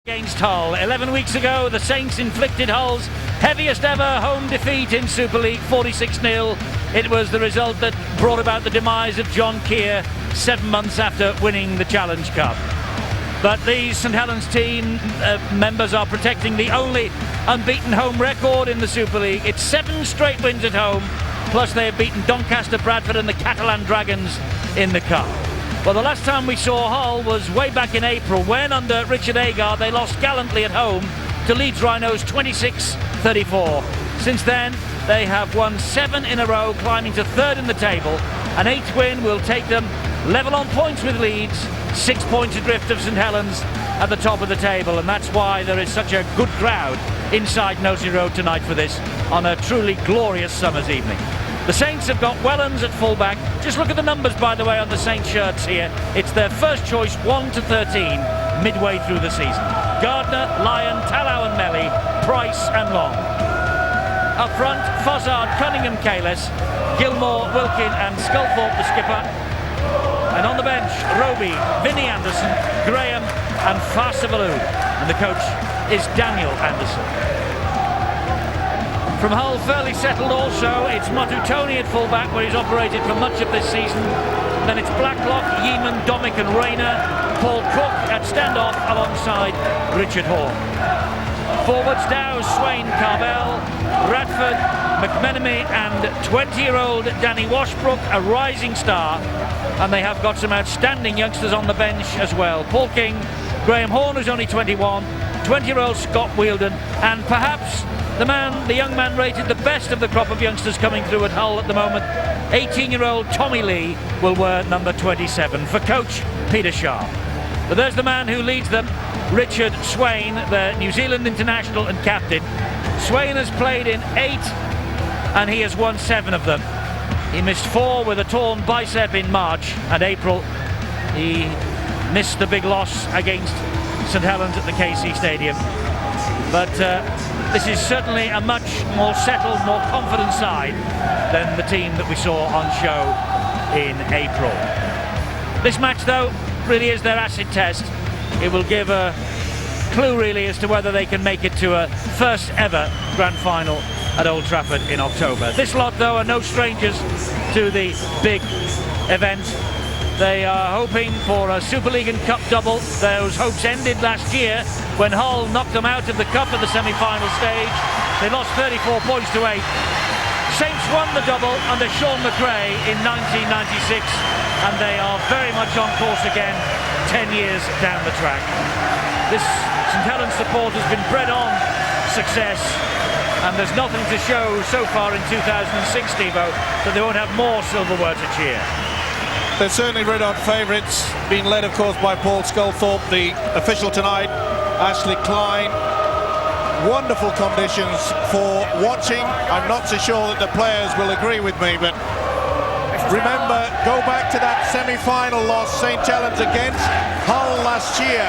Against Hull. 11 weeks ago, the Saints inflicted Hull's heaviest ever home defeat in Super League, 46-0. It was the result that brought about the demise of John Keir 7 months after winning the Challenge Cup. But these St Helens team members are protecting the only unbeaten home record in the Super League. It's 7 straight wins at home, plus they have beaten Doncaster, Bradford and the Catalan Dragons in the Cup. Well, the last time we saw Hull was way back in April, when under Richard Agar they lost gallantly at home to Leeds Rhinos 26-34. Since then, they have won 7 in a row, climbing to 3rd in the table. An 8th win will take them level on points with Leeds, 6 points adrift of St Helens at the top of the table, and that's why there is such a good crowd inside Nosey Road tonight for this, on a truly glorious summer's evening. The Saints have got Wellens at fullback. Just look at the numbers, by the way, on the Saints shirts here. It's their first choice, 1 to 13, midway through the season. Gardner, Lyon, Tallow and Melly, Price and Long. Up front, Fossard, Cunningham, Kalis, Gilmore, Wilkin and Sculthorpe, the skipper. And on the bench, Roby, Vinnie Anderson, Graham and Farsavalou. And the coach is Daniel Anderson. From Hull, fairly settled also, it's Matutoni at fullback, where he's operated for much of this season. Then it's Blacklock, Yeaman, Domick and Rayner. Paul Cook at standoff alongside Richard Hall. Forwards, Dowes, Swain, Carvel, Bradford, McMenemy and 20-year-old Danny Washbrook, a rising star. And they have got some outstanding youngsters on the bench as well. Paul King, Graham Horn, who's only 21, 20-year-old Scott Wheeldon, and perhaps the young man rated the best of the crop of youngsters coming through at Hull at the moment, 18-year-old Tommy Lee will wear number 27 for coach Peter Sharp. But there's the man who leads them, Richard Swain, the New Zealand international and captain. Swain has played in 8 and he has won 7 of them. He missed 4 with a torn bicep in March and April. He missed the big loss against St Helens at the KC Stadium. But this is certainly a much more settled, more confident side than the team that we saw on show in April. This match, though, really is their acid test. It will give a clue, really, as to whether they can make it to a first ever grand final at Old Trafford in October. This lot, though, are no strangers to the big event. They are hoping for a Super League and Cup double. Those hopes ended last year when Hull knocked them out of the Cup at the semi-final stage. They lost 34 points to 8. Saints won the double under Sean McRae in 1996, and they are very much on course again 10 years down the track. This St Helens support has been bred on success, and there's nothing to show so far in 2016, though, that they won't have more silverware to cheer. They're certainly red-hot favourites, being led, of course, by Paul Sculthorpe, the official tonight, Ashley Klein. Wonderful conditions for watching. I'm not so sure that the players will agree with me, but remember, go back to that semi-final loss, St Helens against Hull last year.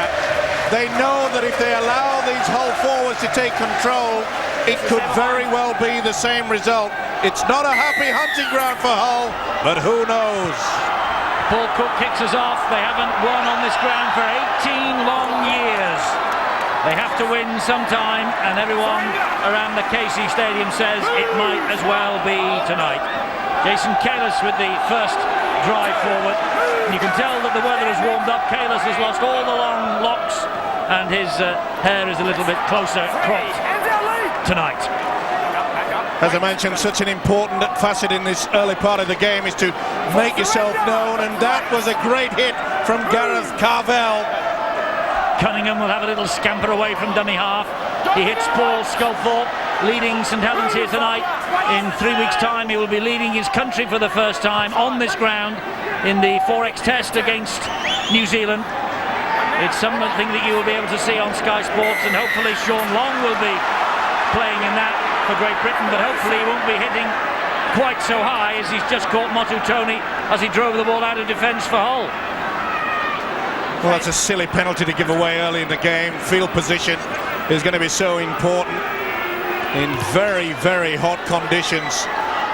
They know that if they allow these Hull forwards to take control, it could very well be the same result. It's not a happy hunting ground for Hull, but who knows? Paul Cook kicks us off. They haven't won on this ground for 18 long years. They have to win sometime, and everyone around the KC Stadium says it might as well be tonight. Jason Kalis with the first drive forward. And you can tell that the weather has warmed up. Kalis has lost all the long locks, and his hair is a little bit closer cropped tonight. As I mentioned, such an important facet in this early part of the game is to make yourself known, and that was a great hit from Gareth Carvel. Cunningham will have a little scamper away from dummy half. He hits Paul Sculthorpe, leading St Helens here tonight. In 3 weeks' time, he will be leading his country for the first time on this ground in the 4X test against New Zealand. It's something that you will be able to see on Sky Sports, and hopefully Sean Long will be playing in that for Great Britain, but hopefully he won't be hitting quite so high as he's just caught Matutoni as he drove the ball out of defence for Hull. Well, that's a silly penalty to give away early in the game. Field position is going to be so important in very, very hot conditions.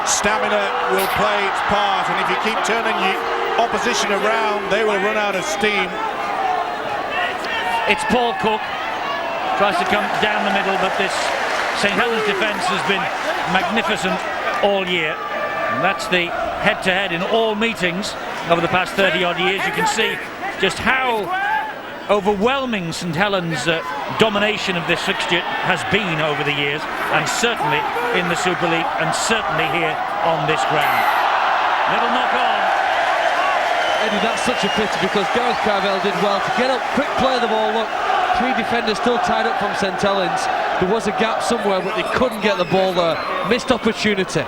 Stamina will play its part, and if you keep turning your opposition around, they will run out of steam. It's Paul Cook. tries to come down the middle, but this St Helens defence has been magnificent all year. And that's the head-to-head in all meetings over the past 30-odd years. You can see just how overwhelming St Helens' domination of this fixture has been over the years, and certainly in the Super League, and certainly here on this ground. Little knock on. Eddie, that's such a pity, because Gareth Carvell did well to get up, quick play the ball. Look, 3 defenders still tied up from St Helens. There was a gap somewhere, but they couldn't get the ball there. Missed opportunity.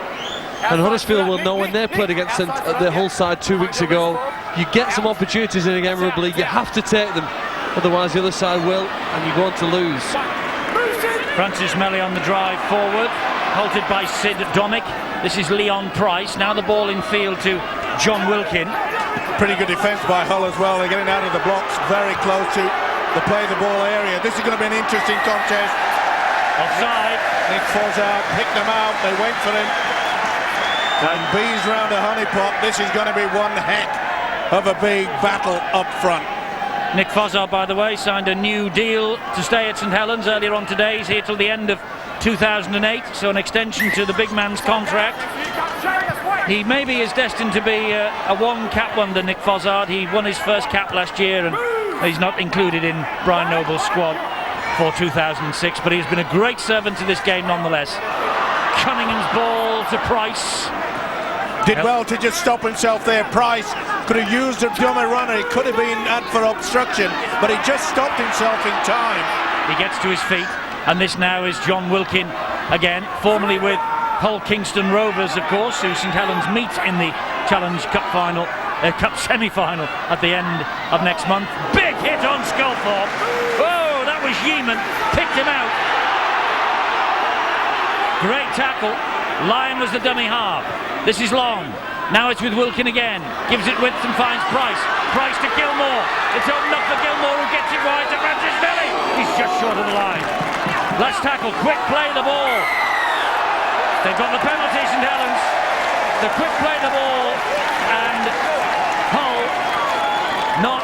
And Huddersfield will know when they played against the Hull side 2 weeks ago, you get some opportunities in a game of rugby league, you have to take them, otherwise the other side will, and you're going to lose. Francis Melly on the drive forward, halted by Sid Domick. This is Leon Price. Now the ball in field to John Wilkin. Pretty good defence by Hull as well. They're getting out of the blocks very close to the play the ball area. This is going to be an interesting contest. Offside. Nick Fossard picked them out. They went for him. And bees round a honeypot. This is going to be one heck of a big battle up front. Nick Fossard, by the way, signed a new deal to stay at St Helens earlier on today. He's here till the end of 2008, so an extension to the big man's contract. He maybe is destined to be a one-cap wonder, Nick Fossard. He won his first cap last year, and he's not included in Brian Noble's squad for 2006, but he's been a great servant to this game nonetheless. Cunningham's ball to Price. Did well to just stop himself there. Price could have used a dummy runner. He could have been out for obstruction, but he just stopped himself in time. He gets to his feet, and this now is John Wilkin again, formerly with Hull Kingston Rovers, of course, who St Helens meet in the Challenge Cup final, Cup semi-final at the end of next month. Big hit on Sculthorpe. Oh, that was Yeeman. Picked him out. Great tackle. Lyon was the dummy half. This is Long. Now it's with Wilkin again. Gives it width and finds Price. Price to Gilmore. It's opened up for Gilmore, who gets it wide to Francis Melly. He's just short of the line. Last tackle. Quick play the ball. They've got the penalty, St Helens. The quick play the ball, and Hull not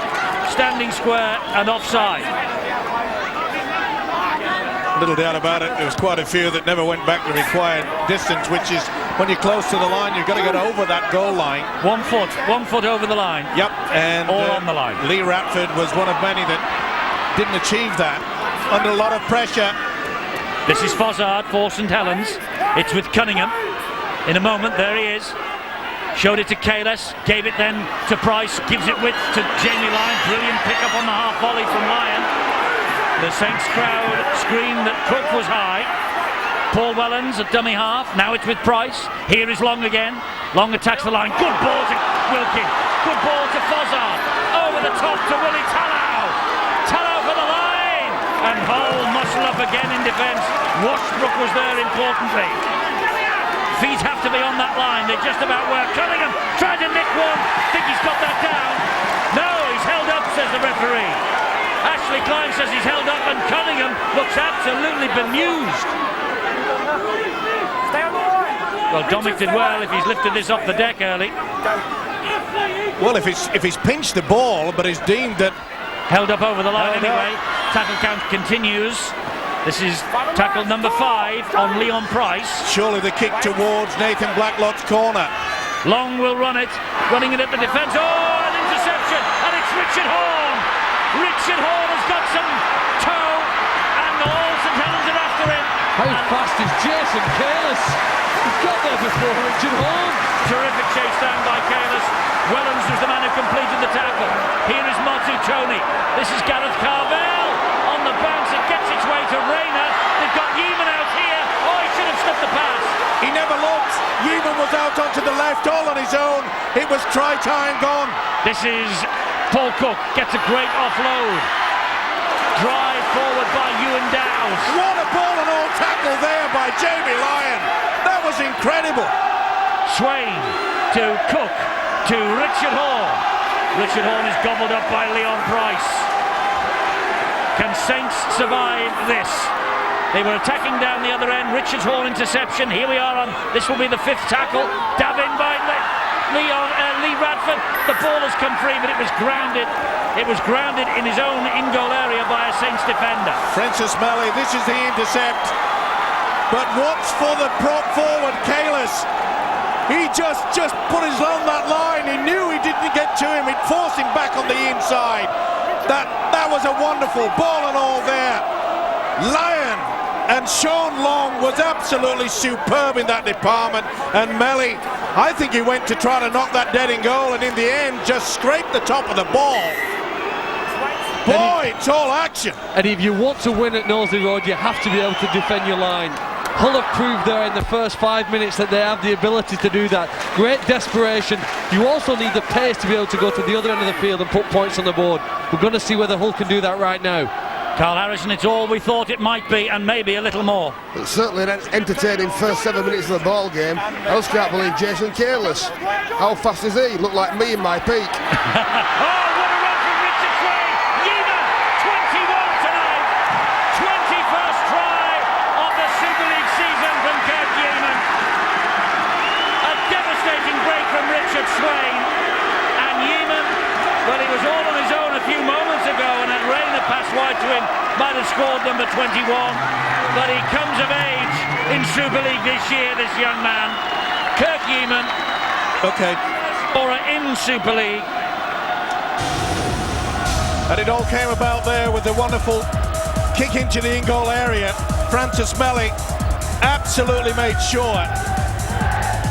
standing square and offside. Little doubt about it. There was quite a few that never went back the required distance, which is when you're close to the line, you've got to get over that goal line. 1 foot over the line. Yep, and all on the line. Lee Ratford was one of many that didn't achieve that under a lot of pressure. This is Fossard for St Helens. It's with Cunningham. In a moment, there he is. Showed it to Kalis, gave it then to Price, gives it width to Jamie Lyon. Brilliant pick up on the half volley from Lyon. The Saints crowd screamed that Cook was high. Paul Wellens at dummy half. Now it's with Price. Here is Long again. Long attacks the line. Good ball to Wilkin. Good ball to Fossard. Over the top to Willie Tallow. Tallow for the line. And Hull muscle up again in defence. Washbrook was there importantly. Feet have to be on that line. They just about were. Cunningham tried to nick one. Think he's got that down. No, he's held up, says the referee. Ashley Klein says he's held up, and Cunningham looks absolutely bemused. Well, Domick did well if he's lifted this off the deck early. Well, if he's pinched the ball, but he's deemed that held up over the line anyway. Tackle count continues. This is tackle number 5 on Leon Price. Surely the kick towards Nathan Blacklock's corner. Long will run it, running it at the defence. Oh, an interception, and it's Richard Horn. Richard Horn has got some toe, and all St Helens are after him. How fast is Jason Kalis? He's got there before Richard Horn. Terrific chase down by Kalis. Wellens was the man who completed the tackle. Here is Motu Tony. This is Gareth Carvell on the bounce. It gets its way to Rayner. They've got Yeeman out here. Oh, he should have stopped the pass. He never looked. Yeeman was out onto the left all on his own. It was try time gone. This is Paul Cook. Gets a great offload. Drive forward by Ewan Dowse. What a ball and all tackle there by Jamie Lyon. That was incredible. Swain to Cook to Richard Horn. Richard Horn is gobbled up by Leon Price. Can Saints survive this? They were attacking down the other end. Richard Horn interception. Here we are on, this will be the 5th tackle. Dab in by Lee Radford. The ball has come free, but it was grounded. It was grounded in his own in-goal area by a Saints defender. Francis Melly, this is the intercept. But what's for the prop forward, Kalis? He just put his on that line. He knew he didn't get to him. It forced him back on the inside. That was a wonderful ball and all there. Lyon and Sean Long was absolutely superb in that department. And Melly, I think he went to try to knock that dead in goal, and in the end just scraped the top of the ball. Boy, it's all action. And if you want to win at Knowsley Road, you have to be able to defend your line. Hull have proved there in the first 5 minutes that they have the ability to do that. Great desperation. You also need the pace to be able to go to the other end of the field and put points on the board. We're going to see whether Hull can do that right now. Carl Harrison, it's all we thought it might be, and maybe a little more. It's certainly an entertaining first 7 minutes of the ball game. I just can't believe Jason Kalis. How fast is he? Looked like me in my peak. Oh, what a run from Richard Swain! Yeaman, 21 tonight. 21st try of the Super League season from Kirk Yeaman. A devastating break from Richard Swain. And Yeaman, well, he was all on his own a few moments ago, and had Rayner passed wide to him, might have scored number 21. But he comes of age in Super League this year, this young man. Kirk Yeaman. Okay. Or in Super League. And it all came about there with the wonderful kick into the in-goal area. Francis Melly absolutely made sure.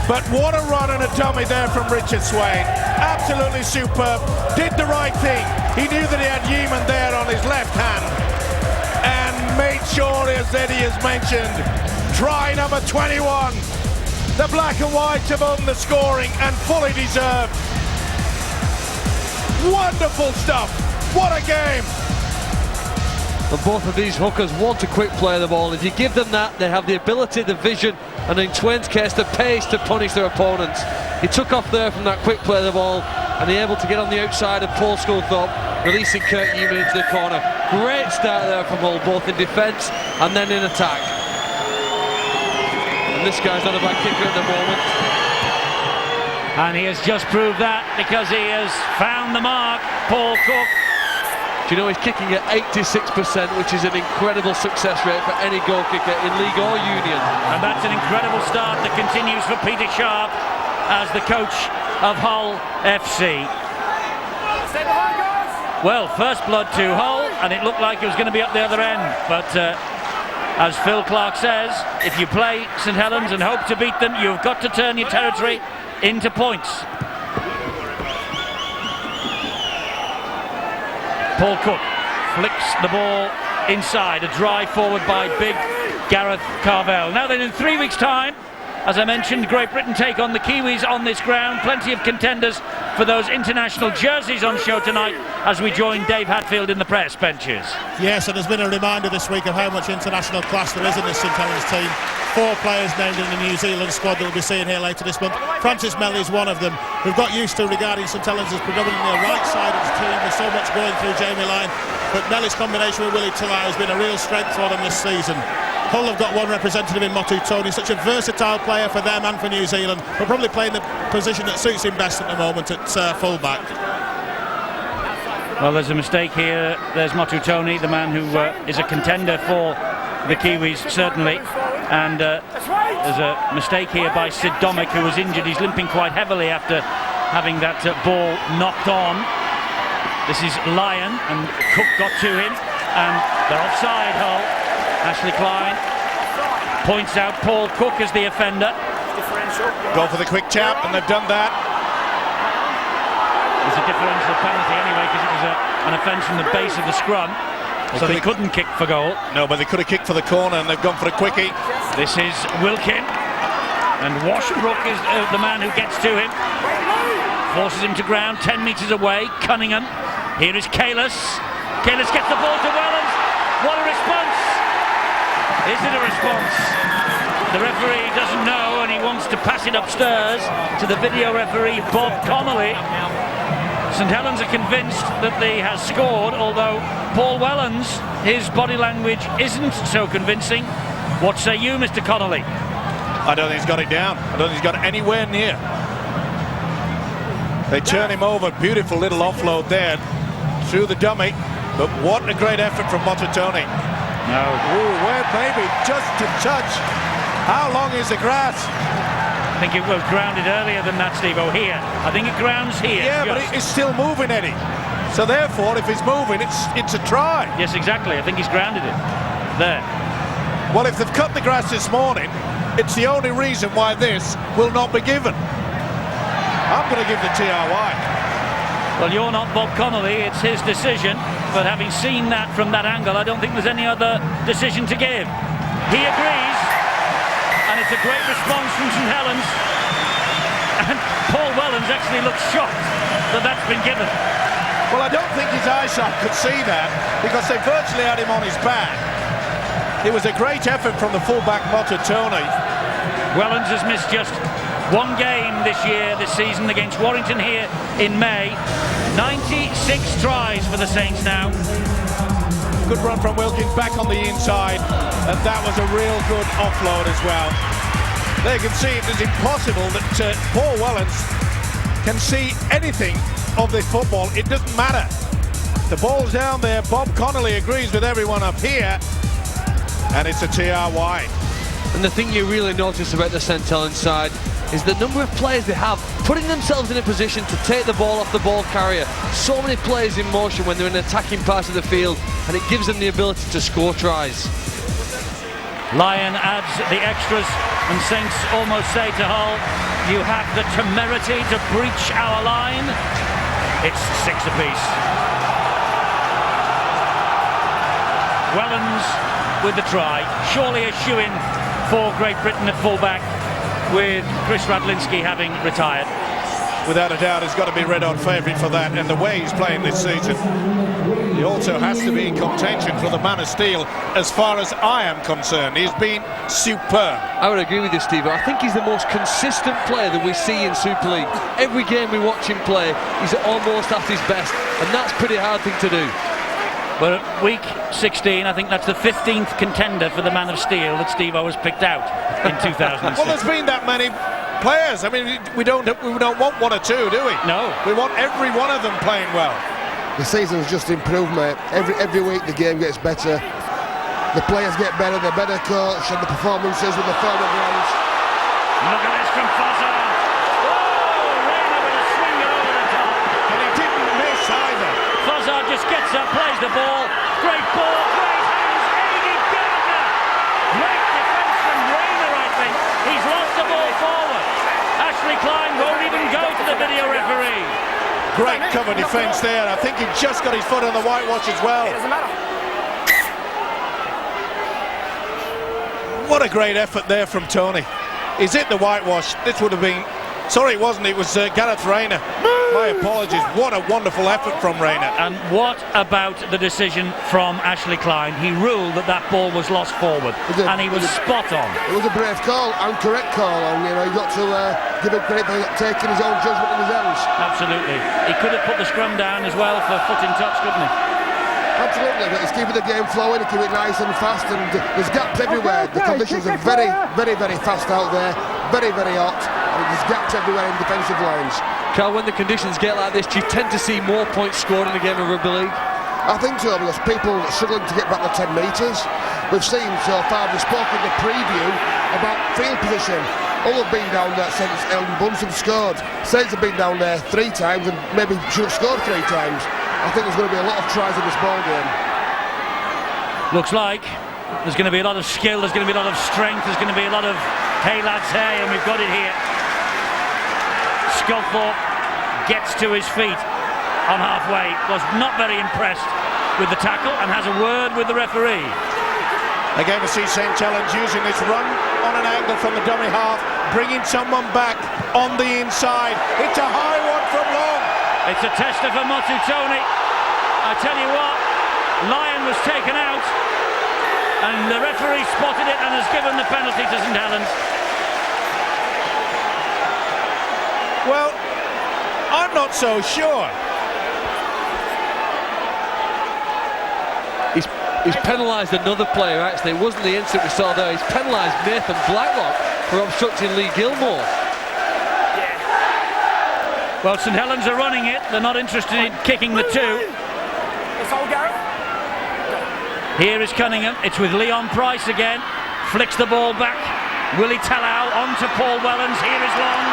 But what a run and a dummy there from Richard Swain. Absolutely superb. Did the right thing. He knew that he had Yeaman there on his left hand. And made sure, as Eddie has mentioned, try number 21. The black and whites have owned the scoring, and fully deserved. Wonderful stuff. What a game. And both of these hookers want to quick play the ball. If you give them that, they have the ability, the vision, and in Twain's case, the pace to punish their opponents. He took off there from that quick play of the ball, and he able to get on the outside of Paul Sculthorpe, releasing Kirk Yeaman into the corner. Great start there from Hull, both in defence and then in attack. And this guy's not a bad kicker at the moment. And he has just proved that, because he has found the mark, Paul Cook. Do you know he's kicking at 86%, which is an incredible success rate for any goal kicker in league or union. And that's an incredible start that continues for Peter Sharp as the coach of Hull FC. Well, first blood to Hull, and it looked like it was going to be up the other end. But as Phil Clark says, if you play St Helens and hope to beat them, you've got to turn your territory into points. Paul Cook flicks the ball inside, a drive forward by big Gareth Carvell. Now then, in 3 weeks' time, as I mentioned, Great Britain take on the Kiwis on this ground. Plenty of contenders for those international jerseys on show tonight as we join Dave Hatfield in the press benches. Yes, and there's been a reminder this week of how much international class there is in this St Helens team. 4 players named in the New Zealand squad that we'll be seeing here later this month. Francis Melly is one of them. We've got used to regarding St Helens as predominantly a right side of the team. There's so much going through Jamie Lyon, but Melly's combination with Willie Tilley has been a real strength for them this season. Hull have got one representative in Motu Tony, such a versatile player for them and for New Zealand, but probably playing the position that suits him best at the moment at full-back. Well, there's a mistake here. There's Motu Tony, the man who is a contender for the Kiwis, certainly. And there's a mistake here by Sid Domick, who was injured. He's limping quite heavily after having that ball knocked on. This is Lyon, and Cook got to him, and they're offside, Hull. Ashley Klein points out Paul Cook as the offender. Go for the quick tap, and they've done that. It's a differential penalty anyway, because it was an offence from the base of the scrum. So they couldn't kick for goal. No, but they could have kicked for the corner, and they've gone for a quickie. This is Wilkin, and Washbrook is the man who gets to him. Forces him to ground, 10 metres away. Cunningham. Here is Kalis. Kalis gets the ball to Wellens. What a response! Is it a response? The referee doesn't know, and he wants to pass it upstairs to the video referee, Bob Connolly. St Helens are convinced that he has scored, although Paul Wellens, his body language isn't so convincing. What say you, Mr. Connolly? I don't think he's got it down. I don't think he's got it anywhere near. They turn him over. Beautiful little offload there through the dummy. But what a great effort from Motatoni. No. Ooh, where maybe just to touch. How long is the grass? I think it was grounded earlier than that, Steve-O. Here. I think it grounds here. Yeah, but it's still moving, Eddie. So therefore, if it's moving, it's a try. Yes, exactly. I think he's grounded it. There. Well, if they've cut the grass this morning, it's the only reason why this will not be given. I'm going to give the TRY. Well, you're not Bob Connolly. It's his decision. But having seen that from that angle, I don't think there's any other decision to give. He agrees. And it's a great response from St Helens. And Paul Wellens actually looks shocked that that's been given. Well, I don't think his eyesight could see that because they virtually had him on his back. It was a great effort from the fullback Motatoni. Wellens has missed just one game this season against Warrington here in May. 96 tries for the Saints now. Good run from Wilkins back on the inside, and that was a real good offload as well. There you can see it is impossible that Paul Wellens can see anything of this football. It doesn't matter. The ball's down there. Bob Connolly agrees with everyone up here, and it's a TRY. And the thing you really notice about the St Helens side is the number of players they have putting themselves in a position to take the ball off the ball carrier. So many players in motion when they're in attacking part of the field, and it gives them the ability to score tries. Lyon adds the extras, and Saints almost say to Hull, you have the temerity to breach our line. It's 6 apiece. Wellens with the try. Surely a shoo-in for Great Britain at fullback, with Chris Radlinski having retired. Without a doubt, he's got to be red-hot favourite for that, and the way he's playing this season, he also has to be in contention for the Man of Steel as far as I am concerned. He's been superb. I would agree with you, Steve. I think he's the most consistent player that we see in Super League. Every game we watch him play, he's almost at his best, and that's a pretty hard thing to do. But at week 16, I think that's the 15th contender for the Man of Steel that Steve-O has picked out in 2006. Well, there's been that many players. I mean, we don't want one or two, do we? No. We want every one of them playing well. The season's just improved, mate. Every week the game gets better. The players get better, they're better coached, and the performances with the forward grounds. Look at this from Fozza. Oh, Rayner with a swinger over the top. And he didn't miss either. Fozza just gets up, plays the ball. Great ball, great hands, Aidy Gardner. Great defence from Rayner, I think. He's lost the ball forward. Ashley Klein won't even go to the video referee. Great cover defence there. I think he just got his foot on the whitewash as well. It doesn't matter. What a great effort there from Tony. He's hit the whitewash. This would have been... Sorry, it wasn't. It was Gareth Rayner. My apologies. What a wonderful effort from Rayner. And what about the decision from Ashley Klein? He ruled that that ball was lost forward, and he was spot on. It was a brave call and correct call, and you've got to give him credit for taking his own judgment in his hands. Absolutely. He could have put the scrum down as well for foot in touch, couldn't he? Absolutely, but he's keeping the game flowing, he keep it nice and fast, and there's gaps everywhere. The conditions are very, very, very fast out there, very, very hot, and there's gaps everywhere in defensive lines. Carl, when the conditions get like this, do you tend to see more points scored in a game of rugby league? I think so, because people are struggling to get back the 10 metres. We've seen so far, we spoke in the preview about field position. All have been down there since Elton Bunsen scored. Saints have been down there 3 times and maybe should have scored 3 times. I think there's going to be a lot of tries in this ball game. Looks like there's going to be a lot of skill, there's going to be a lot of strength, there's going to be a lot of hey lads hey, and we've got it here. Sculthorpe gets to his feet on halfway, was not very impressed with the tackle and has a word with the referee. Again, we see St Helens using this run on an angle from the dummy half, bringing someone back on the inside. It's a high one from long. It's a tester for Motatoni. I tell you what, Lyon was taken out and the referee spotted it and has given the penalty to St Helens. Well, I'm not so sure. He's penalised another player, actually. It wasn't the incident we saw there. He's penalised Nathan Blacklock for obstructing Lee Gilmore. Well, St Helens are running it. They're not interested in kicking the two. Here is Cunningham. It's with Leon Price again. Flicks the ball back. Willie Tallow on to Paul Wellens. Here is Long.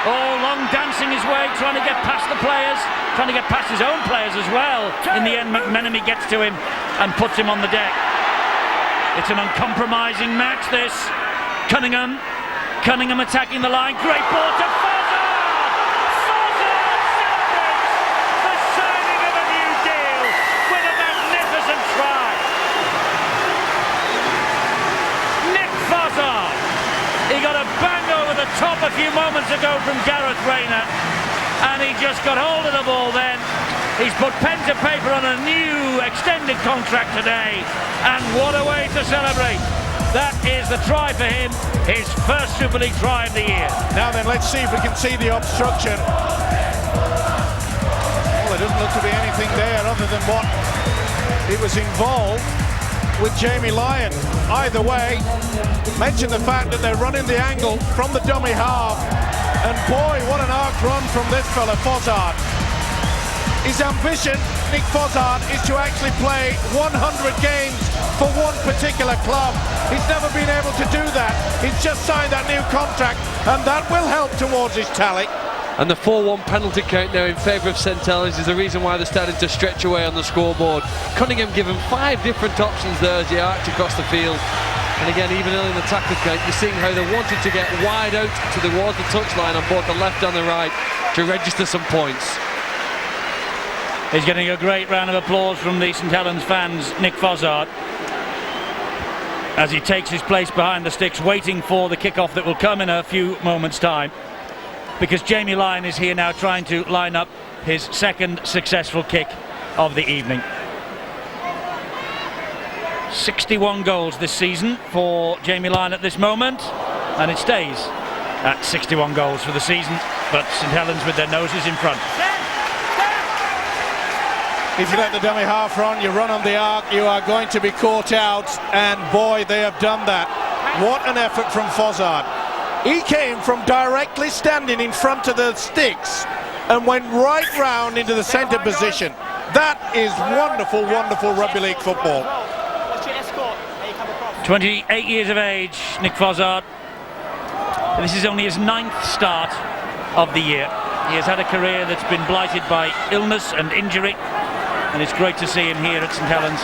Oh, Long dancing his way, trying to get past the players, trying to get past his own players as well. In the end, McMenemy gets to him and puts him on the deck. It's an uncompromising match, this. Cunningham attacking the line. Great ball to Fozzard! Fozzard celebrates the signing of a new deal with a magnificent try. Nick Fozzard. He got a bang over the top a few moments ago from Gareth Rayner, and he just got hold of the ball then. He's put pen to paper on a new extended contract today, and what a way to celebrate. That is the try for him, his first Super League try of the year. Now then, let's see if we can see the obstruction. Well, there doesn't look to be anything there other than what it was involved with Jamie Lyon. Either way, mention the fact that they're running the angle from the dummy half, and boy, what an arc run from this fella, Fozzard. His ambition, Nick Fozzard, is to actually play 100 games for one particular club. He's never been able to do that. He's just signed that new contract, and that will help towards his tally. And the 4-1 penalty count now in favour of St Helens is the reason why they're starting to stretch away on the scoreboard. Cunningham given 5 different options there as he arced across the field. And again, even early in the tackle count, you're seeing how they wanted to get wide out towards the touchline on both the left and the right to register some points. He's getting a great round of applause from the St Helens fans, Nick Fozzard, as he takes his place behind the sticks, waiting for the kickoff that will come in a few moments' time. Because Jamie Lyon is here now trying to line up his second successful kick of the evening. 61 goals this season for Jamie Lyon at this moment, and it stays at 61 goals for the season, but St Helens with their noses in front. If you let the dummy half run, you run on the arc, you are going to be caught out, and boy, they have done that. What an effort from Fozzard. He came from directly standing in front of the sticks and went right round into the centre position. That is wonderful, wonderful rugby league football. 28 years of age, Nick Fozzard. This is only his 9th start of the year. He has had a career that's been blighted by illness and injury, and it's great to see him here at St Helens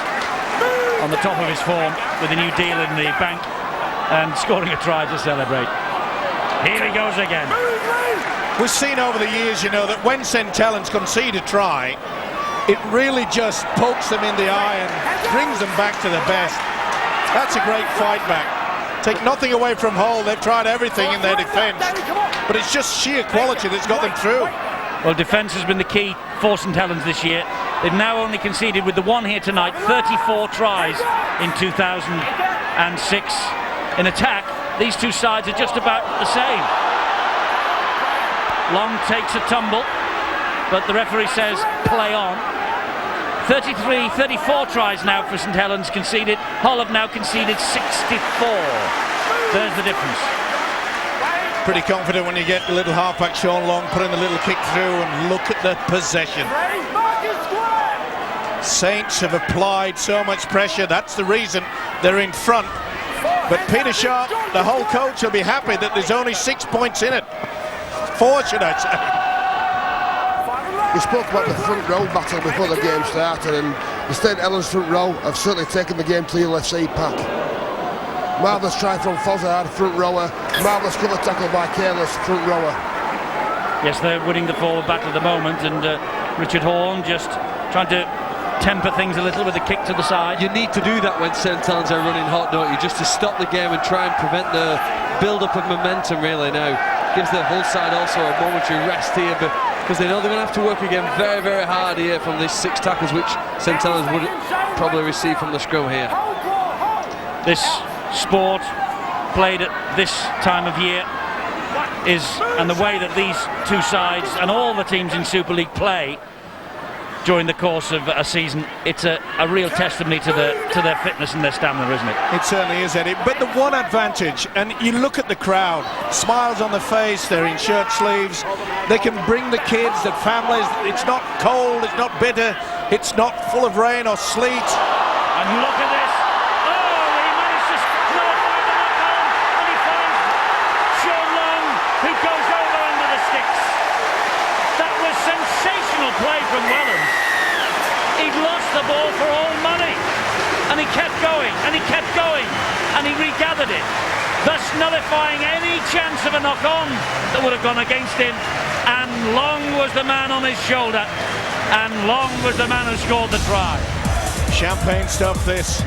on the top of his form with a new deal in the bank and scoring a try to celebrate. Here he goes again. We've seen over the years, you know, that when St Helens concede a try, it really just pokes them in the eye and brings them back to the best. That's a great fight back. Take nothing away from Hull, they've tried everything in their defence, but it's just sheer quality that's got them through. Well, defence has been the key for St Helens this year. They've now only conceded, with the one here tonight, 34 tries in 2006. In attack, these two sides are just about the same. Long takes a tumble, but the referee says play on. 34 tries now for St Helens conceded. Hull have now conceded 64. There's the difference. Pretty confident when you get the little halfback Sean Long putting the little kick through, and look at the possession. Saints have applied so much pressure, that's the reason they're in front. But Peter Sharp, the whole coach, will be happy that there's only 6 points in it. 4, should I say. We spoke about the front row battle before the game started, and the St Helens front row have certainly taken the game to the LFC pack. Marvellous try from Fozzard, front rower. Marvellous cover tackle by Careless, front rower. Yes, they're winning the forward battle at the moment, and Richard Horn just trying to temper things a little with a kick to the side. You need to do that when St Helens are running hot, don't you? Just to stop the game and try and prevent the build-up of momentum, really. Now, gives the Hull side also a momentary rest here, but because they know they're going to have to work again very, very hard here from these 6 tackles, which St Helens would probably receive from the scrum here. This sport played at this time of year and the way that these two sides and all the teams in Super League play during the course of a season. It's a real testimony to their fitness and their stamina, isn't it? It certainly is, Eddie. But the one advantage, and you look at the crowd, smiles on the face, they're in shirt sleeves, they can bring the kids, the families, it's not cold, it's not bitter, it's not full of rain or sleet. And look at this. Oh, he managed to nullify the knock-on, and he finds Sean Long, who goes over under the sticks. That was sensational play from Wellens. He'd lost the ball for all money, and he kept going, and he kept going, and he regathered it, thus nullifying any chance of a knock-on that would have gone against him. And Long was the man on his shoulder, and Long was the man who scored the try. Champagne stuff, this.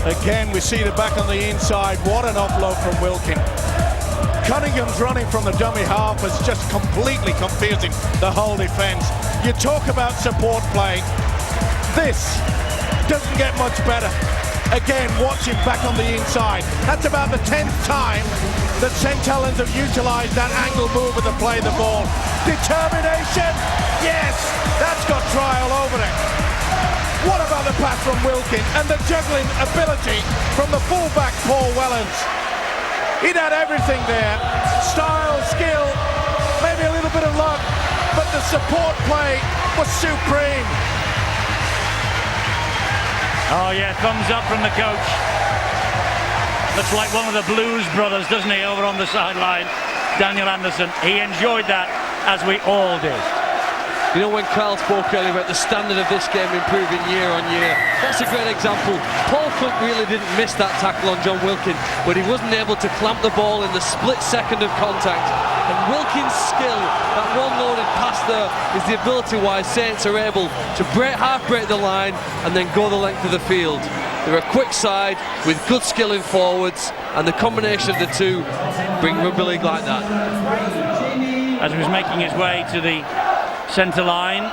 Again, we see the back on the inside. What an offload from Wilkin. Cunningham's running from the dummy half is just completely confusing the whole defence. You talk about support play. This doesn't get much better. Again, watch him back on the inside. That's about the 10th time that St Helens have utilised that angle move to play the ball. Determination, yes, that's got try all over it. What about the pass from Wilkin and the juggling ability from the fullback Paul Wellens? He'd had everything there. Style, skill, maybe a little bit of luck, but the support play was supreme. Oh yeah, thumbs up from the coach. Looks like one of the Blues brothers, doesn't he, over on the sideline? Daniel Anderson. He enjoyed that, as we all did. You know, when Carl spoke earlier about the standard of this game improving year on year, that's a great example. Paul Cook really didn't miss that tackle on John Wilkin, but he wasn't able to clamp the ball in the split second of contact. And Wilkin's skill, that one-loaded pass there, is the ability why Saints are able to half-break the line and then go the length of the field. They're a quick side with good skill in forwards, and the combination of the two bring rugby league like that. As he was making his way to the centre line,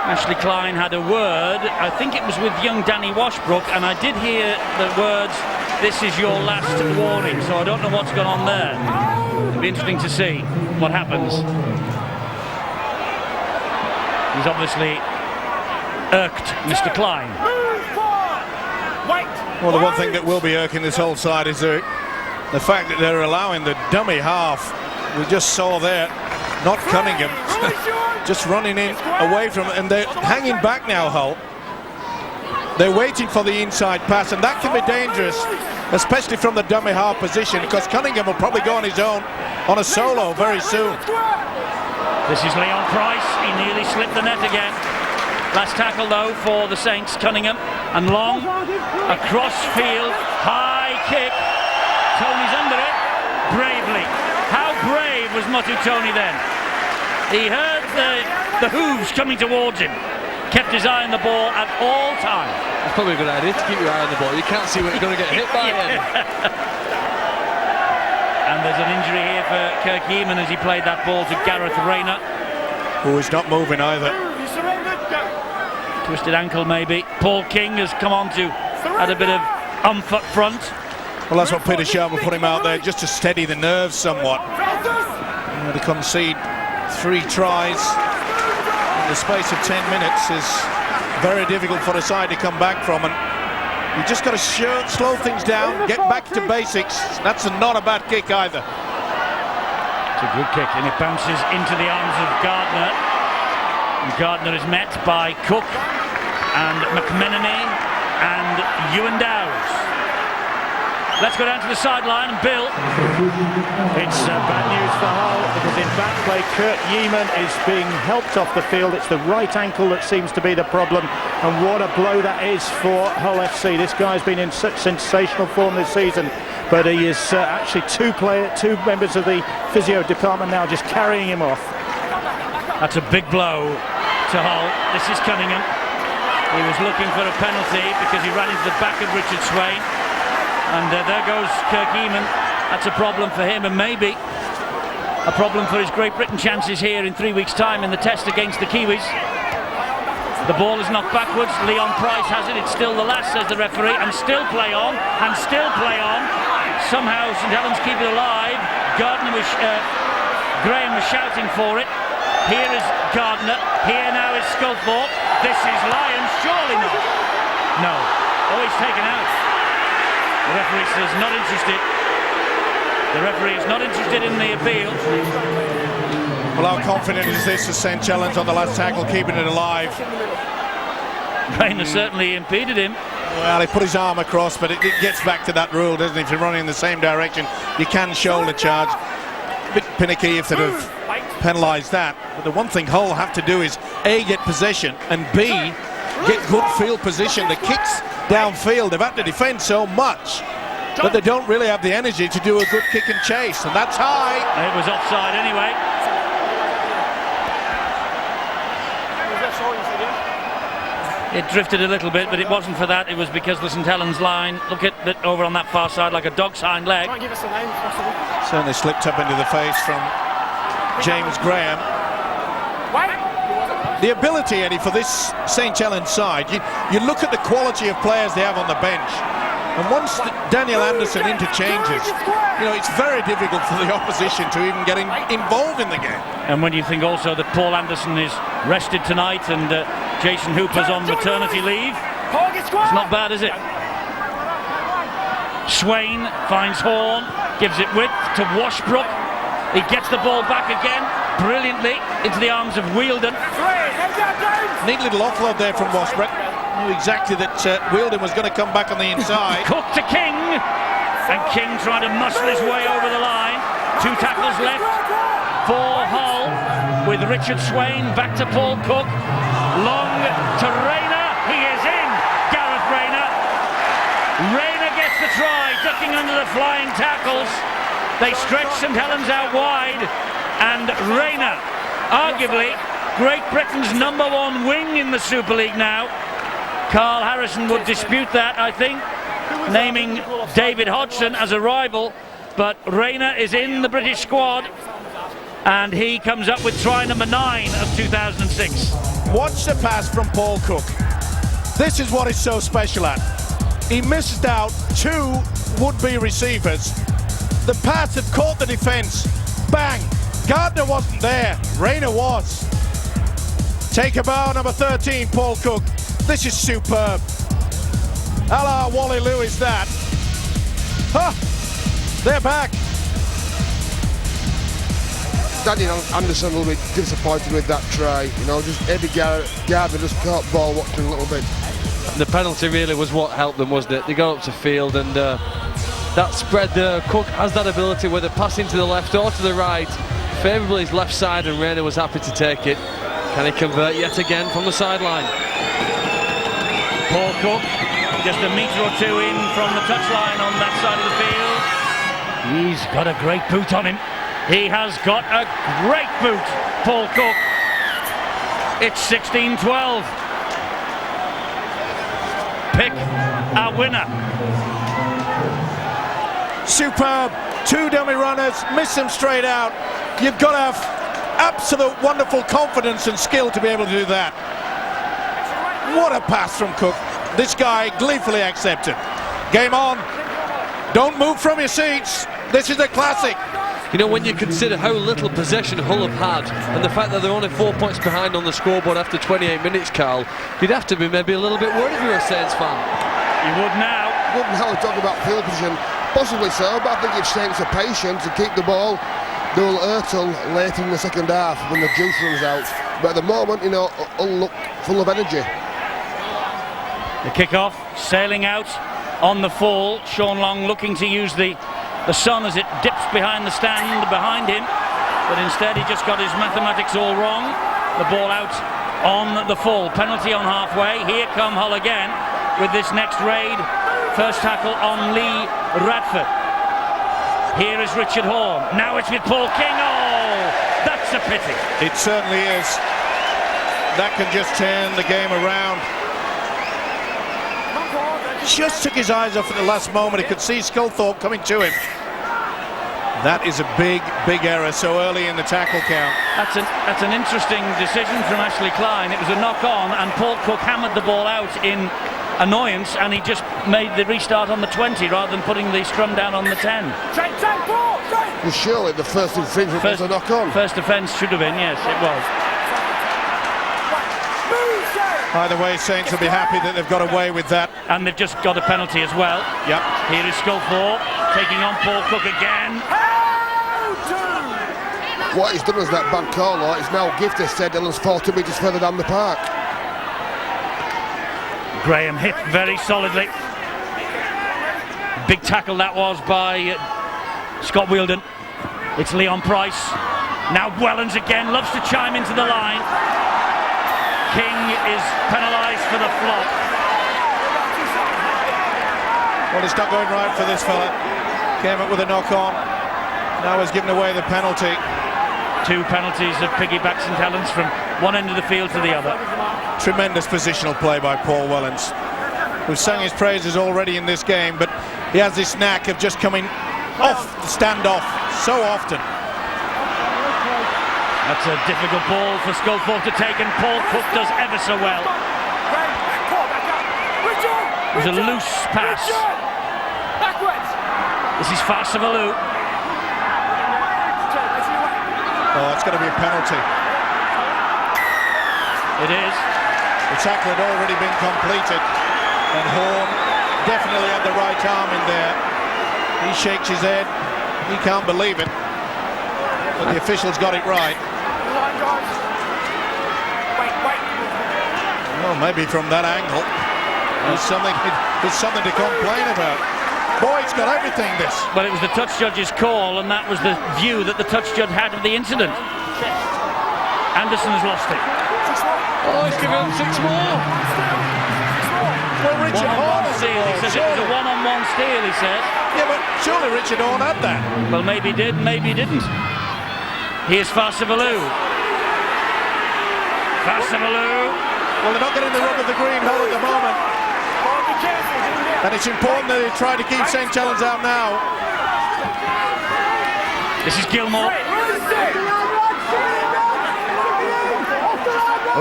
Ashley Klein had a word. I think it was with young Danny Washbrook, and I did hear the words, "This is your last warning," so I don't know what's gone on there. It'll be interesting to see what happens. He's obviously irked Mr. Klein. Well, the one thing that will be irking this whole side is the fact that they're allowing the dummy half. We just saw there, not Cunningham, just running in away from it, and they're hanging back now, Hull. They're waiting for the inside pass, and that can be dangerous, especially from the dummy half position, because Cunningham will probably go on his own on a solo very soon. This is Leon Price. He nearly slipped the net again. Last tackle though for the Saints. Cunningham and Long across field, high kick. Tony's under it bravely. How brave was Mutu Tony then? He heard the hooves coming towards him, kept his eye on the ball at all times. That's probably a good idea, to keep your eye on the ball. You can't see when you're going to get hit by it. And there's an injury here for Kirk Yeaman as he played that ball to Gareth Rayner, who is not moving either. Twisted ankle maybe. Paul King has come on to add a bit of umph up front. Well, that's what Peter Sharp will put him out there, just to steady the nerves somewhat. To concede 3 tries in the space of 10 minutes is very difficult for the side to come back from, and you just got to slow things down, get back to basics. That's not a bad kick either. It's a good kick, and it bounces into the arms of Gardner. And Gardner is met by Cook and McMenemy and Ewan Dowes. Let's go down to the sideline, and Bill. It's bad news for Hull, because in back play Kurt Yeaman is being helped off the field. It's the right ankle that seems to be the problem, and what a blow that is for Hull FC. This guy's been in such sensational form this season, but he is actually two members of the physio department now just carrying him off. That's a big blow to Hull. This is Cunningham. He was looking for a penalty because he ran into the back of Richard Swain. And there goes Kirk Yeaman. That's a problem for him, and maybe a problem for his Great Britain chances here in 3 weeks' time in the test against the Kiwis. The ball is knocked backwards. Leon Price has it. It's still the last, says the referee, and still play on, and still play on. Somehow St Helens keep it alive. Graham was shouting for it. Here is Gardner. Here now is Sculthorpe. This is Lyons. Surely not. No. Oh, he's taken out. The referee says not interested. The referee is not interested in the appeal. Well, how confident is this as St. Helens on the last tackle, keeping it alive? Rayner certainly impeded him. Well, he put his arm across, but it gets back to that rule, doesn't it? If you're running in the same direction, you can shoulder charge. A bit pinicky if they'd have penalised that. But the one thing Hull have to do is A, get possession, and B, get good field position. The kicks downfield, they've had to defend so much that they don't really have the energy to do a good kick and chase, and that's high. It was offside anyway. It drifted a little bit, but it wasn't for that. It was because the St. Helens line, look at it over on that far side, like a dog's hind leg. Certainly slipped up into the face from James Graham. The ability, Eddie, for this St. Helens side, you look at the quality of players they have on the bench, and once Daniel Anderson interchanges, you know, it's very difficult for the opposition to even get involved in the game. And when you think also that Paul Anderson is rested tonight and Jason Hooper's on maternity leave, it's not bad, is it? Swain finds Horn, gives it width to Washbrook. He gets the ball back again brilliantly into the arms of Wielden. Neat little offload there from Washbrook. Knew exactly that Wielden was going to come back on the inside. Cook to King, and King trying to muscle his way over the line. 2 tackles left for Hull, with Richard Swain back to Paul Cook. Long to Rayner. He is in. Gareth Rayner. Rayner gets the try, ducking under the flying tackles. They stretch St. Helens out wide, and Rayner, arguably Great Britain's #1 wing in the Super League now. Carl Harrison would dispute that, I think, naming David Hodgson as a rival, but Rayner is in the British squad, and he comes up with try number 9 of 2006. Watch the pass from Paul Cook. This is what is so special at. He missed out 2 would-be receivers. The pass had caught the defence. Bang! Gardner wasn't there. Rayner was. Take a bow, number 13, Paul Cook. This is superb. A la Wally Lewis, that. Huh! They're back. Daniel Anderson will be disappointed with that try. You know, just Eddie Gardner just caught ball watching a little bit. The penalty really was what helped them, wasn't it? They got up to field, and that spread there. Cook has that ability, whether passing to the left or to the right, favourably his left side, and Rayner was happy to take it. Can he convert yet again from the sideline? Paul Cook, just a metre or 2 in from the touchline on that side of the field. He's got a great boot on him. He has got a great boot, Paul Cook. It's 16-12. Pick a winner. Superb. 2 dummy runners, miss them straight out. You've got to have absolute wonderful confidence and skill to be able to do that. What a pass from Cook. This guy gleefully accepted. Game on. Don't move from your seats. This is a classic. You know, when you consider how little possession Hull have had, and the fact that they're only 4 points behind on the scoreboard after 28 minutes, Carl, you'd have to be maybe a little bit worried if you're a Saints fan. You would now. Wouldn't have to talk about field position. Possibly so, but I think it's takes a patience to keep the ball. They'll hurtle late in the second half when the juice runs out. But at the moment, you know, Hull look full of energy. The kick-off, sailing out on the fall. Sean Long looking to use the sun as it dips behind the stand behind him, but instead he just got his mathematics all wrong. The ball out on the fall. Penalty on halfway. Here come Hull again with this next raid. First tackle on Lee Radford. Here is Richard Horn. Now it's with Paul King. Oh, that's a pity. It certainly is. That can just turn the game around. Just took his eyes off at the last moment. He could see Sculthorpe coming to him. That is a big, big error so early in the tackle count. That's an interesting decision from Ashley Klein. It was a knock-on, and Paul Cook hammered the ball out in annoyance, and he just made the restart on the 20 rather than putting the scrum down on the 10. Well, surely the first infringement was a knock-on. First offence should have been, yes, it was. Either way, Saints will be happy that they've got away with that. And they've just got a penalty as well. Yep. Here is Sculthorpe taking on Paul Cook again. What he's done is that bad call, or it's now gifted St Helens 40 metres further down the park. Graham hit very solidly. Big tackle that was by Scott Wheeldon. It's Leon Price. Now Wellens again, loves to chime into the line. King is penalised for the flop. Well, it's not going right for this fella. Came up with a knock-on. Now has given away the penalty. 2 penalties have piggybacked St Helens from one end of the field to the other. Tremendous positional play by Paul Wellens. We've sung his praises already in this game, but he has this knack of just coming off the stand-off so often. That's a difficult ball for Sculthorpe to take, and Paul Cook does ever so well. It was a loose pass. This is Farsavalou. Oh, it's going to be a penalty. It is. The tackle had already been completed, and Horn definitely had the right arm in there. He shakes his head. He can't believe it. But the officials got it right. Well, maybe from that angle, there's something to complain about. Boy, it's got everything, this. Well, it was the touch judge's call, and that was the view that the touch judge had of the incident. Anderson has lost it. Oh, he's given him 6 more. Well, Richard Horn has Steal, he says it was a one-on-one steal, he said. Yeah, but surely Richard Horn had that. Well, maybe he did, maybe he didn't. Here's Farsavalou. Farsavalou. Well, they're not getting the rub of the green hole at the moment. And it's important that they try to keep St Helens out now. This is Gilmore.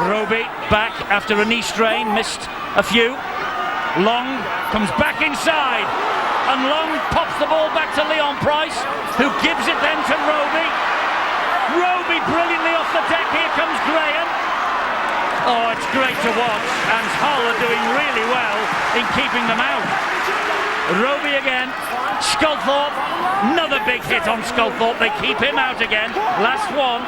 Roby back after a knee strain, missed a few. Long comes back inside, and Long pops the ball back to Leon Price, who gives it then to Roby. Roby brilliantly off the deck. Here comes Graham. Oh, it's great to watch, and Hull are doing really well in keeping them out. Roby again. Sculthorpe, another big hit on Sculthorpe. They keep him out again. Last one.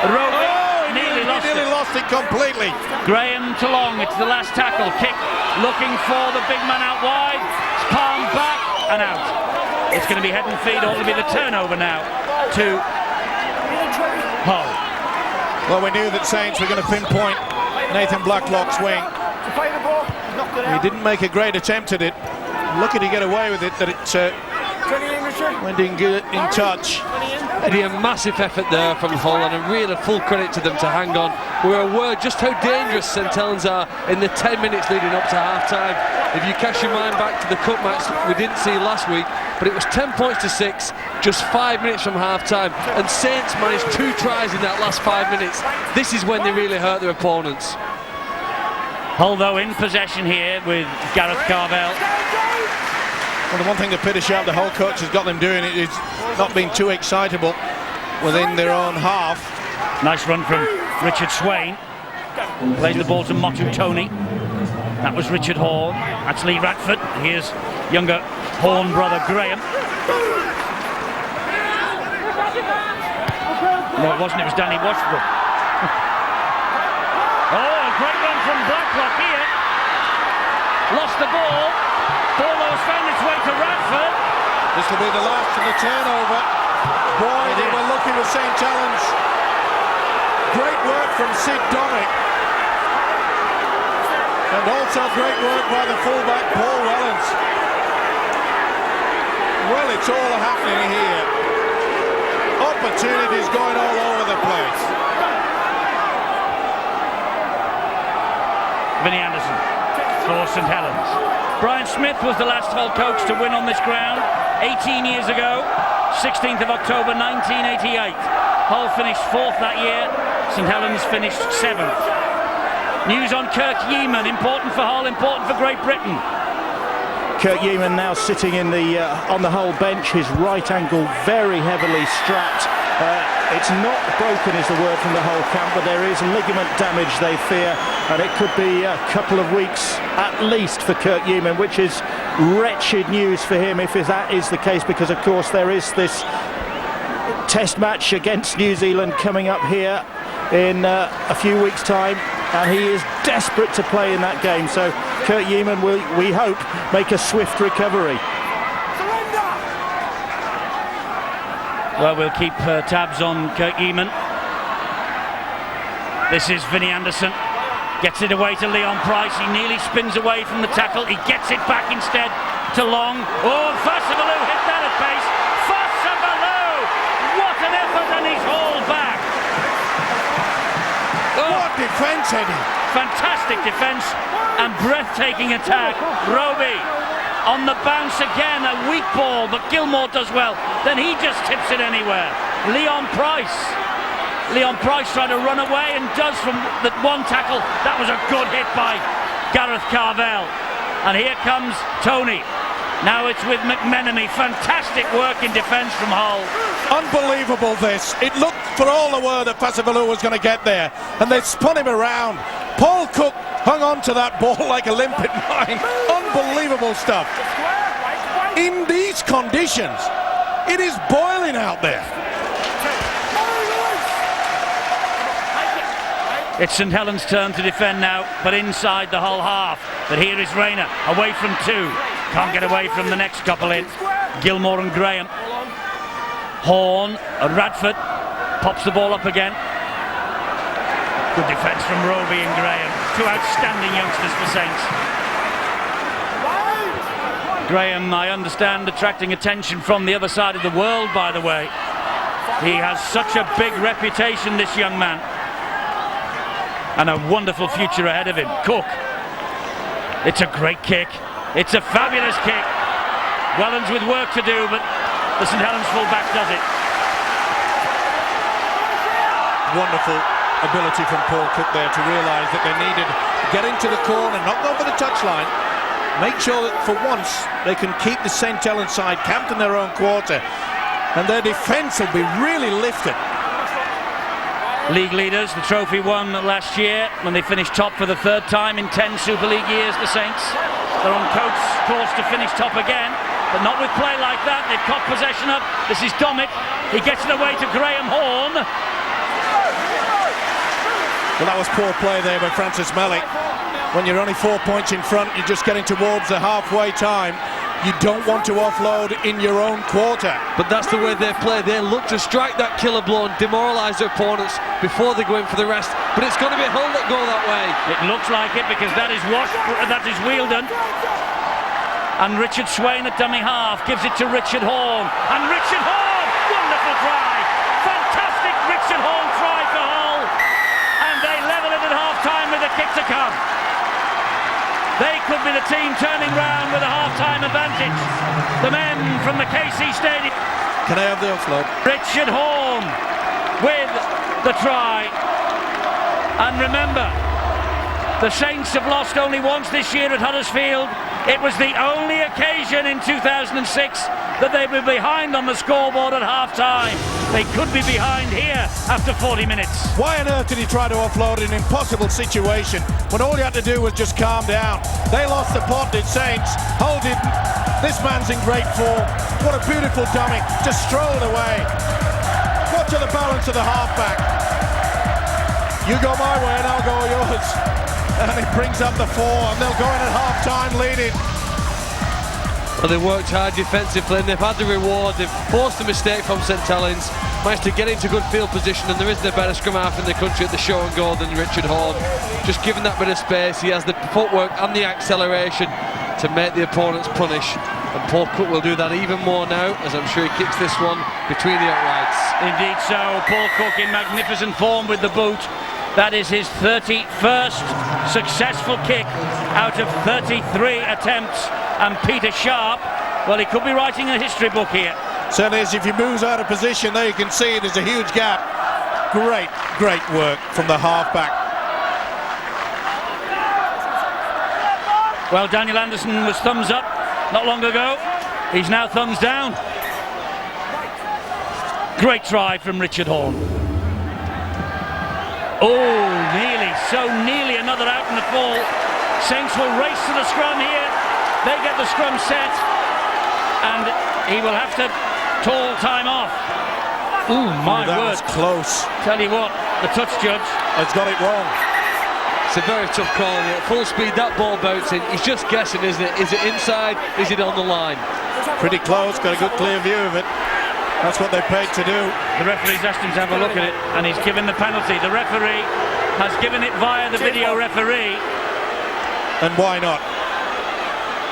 Roby nearly lost it completely. Graham to Long. It's the last tackle. Kick looking for the big man out wide. Palm back and out. It's going to be head and feet. Ought to be the turnover now to Hull. Well, we knew that Saints were going to pinpoint Nathan Blacklock's wing. He didn't make a great attempt at it. Lucky to get away with it, that it went in good in touch. Eddie, a massive effort there from Hull, and a real full credit to them to hang on. We're aware just how dangerous St Helens are in the 10 minutes leading up to half-time. If you cast your mind back to the cup match we didn't see last week, but it was 10 points to 6, just 5 minutes from half-time, and Saints managed 2 tries in that last 5 minutes. This is when they really hurt their opponents. Hull, though, in possession here with Gareth Carvell. Well, the one thing that Peter Sharp, the whole coach, has got them doing is not being too excitable within their own half. Nice run from Richard Swain. Plays the ball to Motu Tony. That was Richard Horn. That's Lee Ratford. Here's younger Horn brother Graham. No, it wasn't. It was Danny Washbrook. Oh, a great run from Blacklock here. Lost the ball. Ball has found its way to Radford. This will be the last of the turnover. Boy, they were lucky with St Helens. Great work from Sid Domick. And also great work by the fullback Paul Wellens. Well, it's all happening here. Opportunities going all over the place. Vinnie Anderson for St Helens. Brian Smith was the last Hull coach to win on this ground 18 years ago, 16th of October 1988. Hull finished 4th that year, St Helens finished 7th. News on Kirk Yeaman, important for Hull, important for Great Britain. Kurt Yeaman now sitting in the on the Hull bench, his right ankle very heavily strapped. It's not broken is the word from the Hull camp, but there is ligament damage they fear, and it could be a couple of weeks at least for Kurt Yeaman, which is wretched news for him if that is the case, because of course there is this test match against New Zealand coming up here in a few weeks' time, and he is desperate to play in that game. So Kurt Yeaman will, we hope, make a swift recovery. Well, we'll keep tabs on Kurt Yeaman. This is Vinnie Anderson. Gets it away to Leon Price. He nearly spins away from the tackle. He gets it back instead to Long. Oh, Fasavalou hit that at pace. Fasavalou! What an effort, and he's hauled back. Oh, What defence, Eddie! fantastic defence and breathtaking attack. Roby on the bounce again, a weak ball, but Gilmour does well. Then he just tips it anywhere. Leon Price trying to run away and does from that one tackle. That was a good hit by Gareth Carvell. And here comes Tony. Now it's with McMenemy. Fantastic work in defence from Hull. Unbelievable this. It looked for all the world that Fasavalou was going to get there, and they spun him around. Paul Cook hung on to that ball like a limpet mine. Unbelievable stuff. In these conditions, it is boiling out there. It's St Helens' turn to defend now, but inside the Hull half. But here is Rayner, away from two. Can't get away from the next couple in. Gilmour and Graham. Horn, Radford pops the ball up again. Good defence from Roby and Graham. Two outstanding youngsters for Saints. Graham, I understand, attracting attention from the other side of the world, by the way. He has such a big reputation, this young man. And a wonderful future ahead of him. Cook. It's a great kick. It's a fabulous kick. Wellens with work to do, but the St Helens full-back does it. Wonderful ability from Paul Cook there to realise that they needed to get into the corner, not go for the touchline, make sure that for once they can keep the St Helens side camped in their own quarter, and their defence will be really lifted. League leaders, the trophy won last year when they finished top for the third time in 10 Super League years, the Saints. They're on course to finish top again, but not with play like that. They've caught possession up. This is Domick. He gets it away to Graham Horn. Well, that was poor play there by Francis Melly. When you're only 4 points in front, you're just getting towards the halfway time. You don't want to offload in your own quarter. But that's the way they play. They look to strike that killer blow and demoralise their opponents before they go in for the rest. But it's going to be Hull that go that way. It looks like it, because that is Wheeldon. And Richard Swain at dummy half gives it to Richard Horn. And Richard Horn! Wonderful try! Fantastic Richard Horn try for Hull. And they level it at half-time with a kick to come. They could be the team turning round with a half-time advantage. The men from the KC Stadium. Can I have the offload? Richard Horn with the try. And remember, the Saints have lost only once this year at Huddersfield. It was the only occasion in 2006 that they were behind on the scoreboard at half-time. They could be behind here after 40 minutes. Why on earth did he try to offload in an impossible situation when all he had to do was just calm down? They lost the pot, did Saints. Hull didn't. This man's in great form. What a beautiful dummy. Just strolled away. Watch the balance of the halfback. You go my way and I'll go yours. And it brings up the 4, and they'll go in at half-time leading. Well, they worked hard defensively and they've had the reward. They've forced a mistake from St Helens, managed to get into good field position, and there isn't a better scrum half in the country at the show and goal than Richard Horn. Just given that bit of space, he has the footwork and the acceleration to make the opponents punish. And Paul Cook will do that even more now, as I'm sure he kicks this one between the uprights. Indeed so. Paul Cook in magnificent form with the boot. That is his 31st successful kick out of 33 attempts. And Peter Sharp, well, he could be writing a history book here. Certainly is. If he moves out of position, there you can see there's a huge gap. Great work from the halfback. Well, Daniel Anderson was thumbs up not long ago. He's now thumbs down. Great try from Richard Horne. Oh, nearly, so nearly another out in the fall. Saints will race to the scrum here. They get the scrum set, and he will have to call time off. Ooh, my that word. was close. Tell you what, the touch judge has got it wrong. It's a very tough call. At full speed, that ball bouncing. He's just guessing, isn't it? Is it inside? Is it on the line? Pretty close, got a good clear view of it. That's what they paid to do. The referee's asked him to have a look at it, and he's given the penalty. The referee has given it via the video referee. And why not?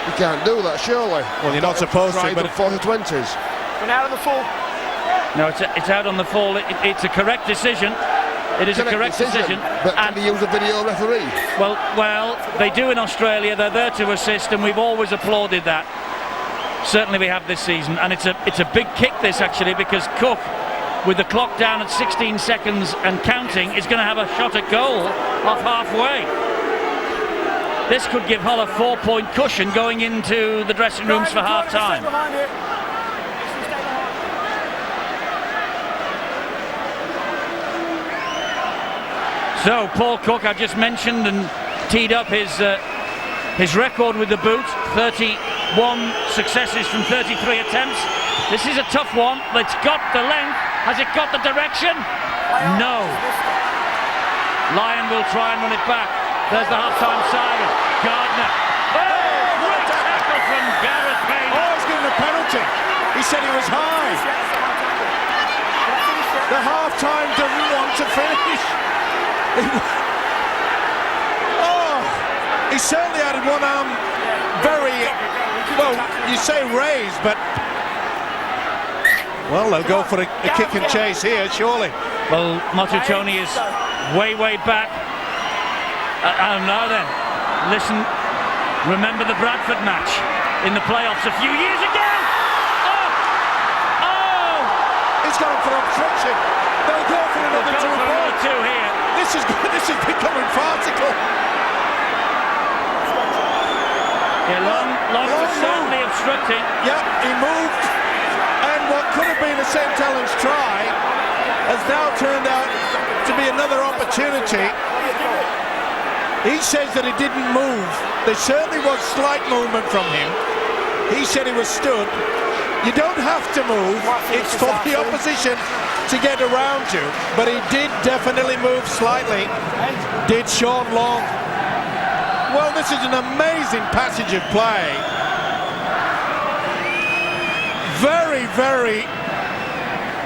You can't do that, surely. Well, you're not supposed to, but 40-20s. Went out on the full. No, it's out on the fall. It's a correct decision. It is a correct decision. But can they use a video referee? Well, they do in Australia. They're there to assist, and we've always applauded that. Certainly we have this season, and it's a big kick this actually, because Cook, with the clock down at 16 seconds and counting, is going to have a shot at goal off halfway. This could give Hull a 4-point cushion going into the dressing rooms for half time. So Paul Cook, I just mentioned and teed up his record with the boot, 31 successes from 33 attempts. This is a tough one. It's got the length. Has it got the direction? No. Lyon will try and run it back. There's the half-time siren. Gardner. Oh, great tackle from Gareth Payne. oh, he's given a penalty. He said he was high. The half-time doesn't want to finish. Oh, he certainly had one arm very, well, you say raised, but well, they'll go for a kick and chase here, surely. Well, Matuchoni is way back. And now then, listen, remember the Bradford match in the playoffs a few years ago? Oh! He's gone for obstruction. They'll go for another 2 points. Two here. This is becoming farcical. Yeah, long was certainly obstructing. Yep, he moved, and what could have been a St. Helens try has now turned out to be another opportunity. He says that he didn't move. There certainly was slight movement from him. He said he was stood. You don't have to move. It's for the opposition to get around you. But he did definitely move slightly. Did Sean Long. Well, this is an amazing passage of play. Very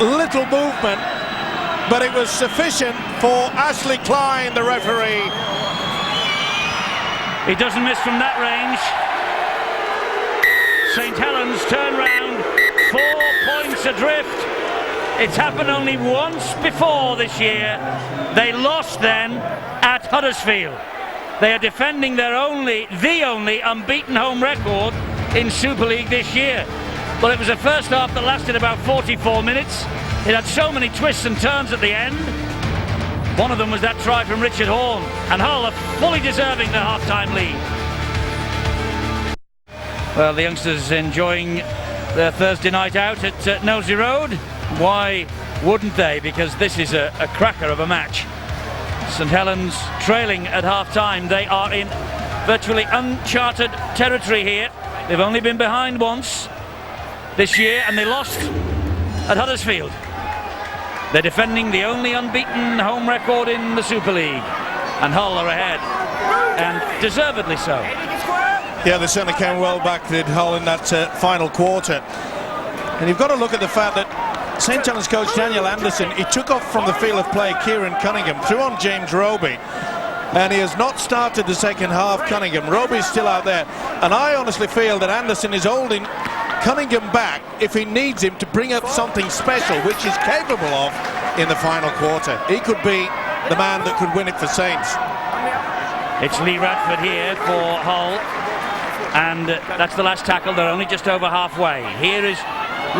little movement, but it was sufficient for Ashley Klein, the referee. He doesn't miss from that range. St. Helens turn round, 4 points adrift. It's happened only once before this year. They lost then at Huddersfield. They are defending the only unbeaten home record in Super League this year. Well, it was a first half that lasted about 44 minutes. It had so many twists and turns at the end. One of them was that try from Richard Horne, and Hull are fully deserving the half-time lead. Well, the youngsters enjoying their Thursday night out at Nosey Road. Why wouldn't they? Because this is a cracker of a match. St. Helens trailing at half-time. They are in virtually uncharted territory here. They've only been behind once this year, and they lost at Huddersfield. They're defending the only unbeaten home record in the Super League, and Hull are ahead, and deservedly so. Yeah, they certainly came well back, did Hull, in that final quarter. And you've got to look at the fact that St. Helens coach Daniel Anderson, he took off from the field of play Kieran Cunningham, threw on James Roby, and he has not started the second half. Cunningham, Roby's still out there, and I honestly feel that Anderson is holding Cunningham back if he needs him to bring up something special, which he's capable of in the final quarter. He could be the man that could win it for Saints. It's Lee Radford here for Hull, and that's the last tackle. They're only just over halfway. Here is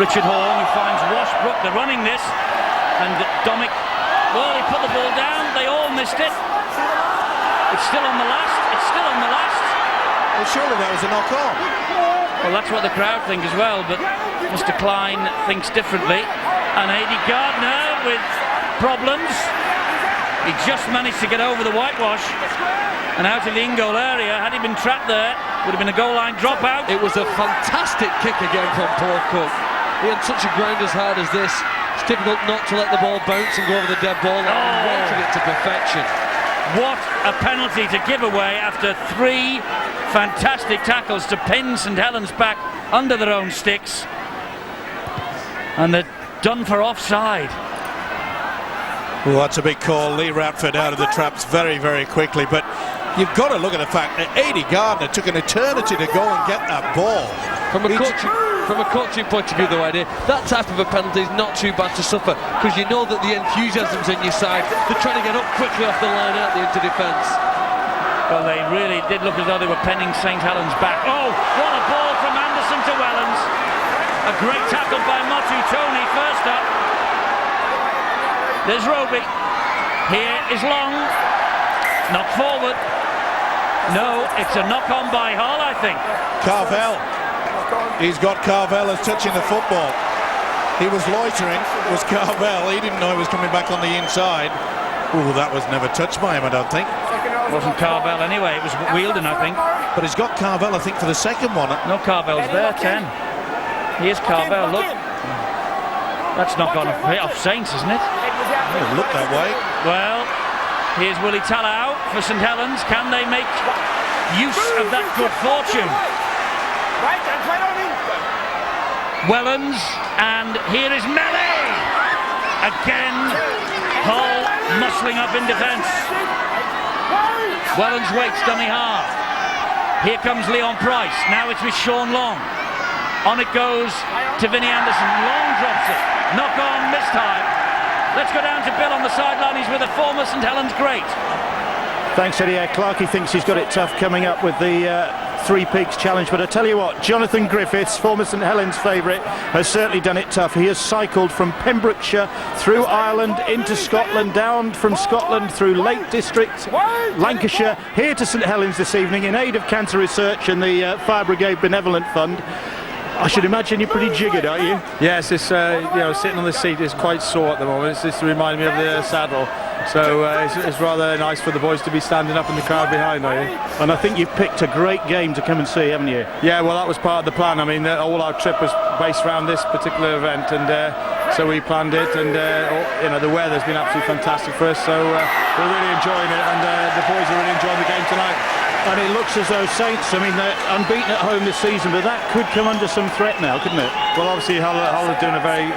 Richard Horne, who finds Washbrook. They're running this, and Domick, well, he put the ball down. They all missed it. It's still on the last. It's still on the last. Well, surely that was a knock-on. Well, that's what the crowd think as well, but Mr. Klein thinks differently. And Aidy Gardner with problems. He just managed to get over the whitewash and out of the in-goal area. Had he been trapped there, would have been a goal line dropout. It was a fantastic kick again from Paul Cook. He had such a ground as hard as this. It's difficult not to let the ball bounce and go over the dead ball. And wanted it to perfection. What a penalty to give away after 3 fantastic tackles to pin St Helens back under their own sticks. And they're done for offside. Well, that's a big call. Lee Ratford out of the traps very, very quickly. But you've got to look at the fact that Aidy Gardner took an eternity to go and get that ball. From a coaching point of view, though, Eddie, that type of a penalty is not too bad to suffer, because you know that the enthusiasm's in your side. They're trying to get up quickly off the line out the into defence. Well, they really did look as though they were penning St Helens back. Oh, what a ball from Anderson to Wellens. A great tackle by Motu Tony first up. There's Roby. Here is Long. Knock forward. No, it's a knock on by Hull, I think. Carvel. He's got Carvel as touching the football. He was loitering, was Carvel. He didn't know he was coming back on the inside. Oh, that was never touched by him, I don't think. It wasn't Carvel anyway, it was Wheeldon, I think. But he's got Carvel, I think, for the second one. No, Carvel's there, 10. Here's Carvel, look. That's not gone off Saints, isn't it? It looked that way. Well, here's Willie Tallow for St Helens. Can they make use of that good fortune? Wellens, and here is Melly! Again, Hull muscling up in defence. Wellens waits, dummy half. Here comes Leon Price. Now it's with Sean Long. On it goes to Vinnie Anderson. Long drops it. Knock on, mistime. Let's go down to Bill on the sideline. He's with a former St Helens great. Thanks, Eddie. Clarkey thinks he's got it tough coming up with the Three Peaks Challenge, but I tell you what, Jonathan Griffiths, former St Helens favourite, has certainly done it tough. He has cycled from Pembrokeshire through Ireland into Scotland, down from Scotland through Lake District, Lancashire, here to St Helens this evening in aid of cancer research and the Fire Brigade Benevolent Fund. I should imagine you're pretty jiggered, aren't you? Yes, it's sitting on the seat is quite sore at the moment. It's just reminding me of the saddle. So it's rather nice for the boys to be standing up in the crowd behind, are you? And I think you've picked a great game to come and see, haven't you? Yeah, well, that was part of the plan. I mean, all our trip was based around this particular event, and so we planned it. And the weather's been absolutely fantastic for us, so we're really enjoying it, and the boys are really enjoying the game tonight. And it looks as though Saints, I mean, they're unbeaten at home this season, but that could come under some threat now, couldn't it? Well, obviously Hull are doing a very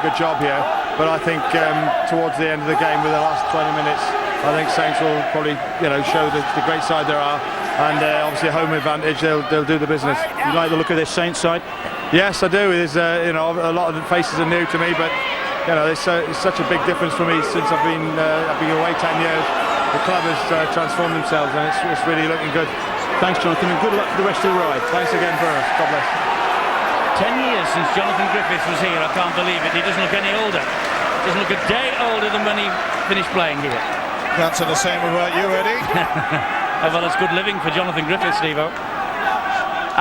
good job here. But I think towards the end of the game, with the last 20 minutes, I think Saints will probably show the great side there are, and obviously home advantage. They'll do the business. You like the look of this Saints side? Yes, I do. There's a lot of the faces are new to me, but it's such a big difference for me since I've been away 10 years. The club has transformed themselves, and it's really looking good. Thanks, Jonathan, and good luck for the rest of the ride. Thanks again for us. God bless. 10 years since Jonathan Griffiths was here. I can't believe it. He doesn't look any older. Doesn't look a day older than when he finished playing here. Can't say the same about you, Eddie. Well, it's good living for Jonathan Griffiths, Steve-O.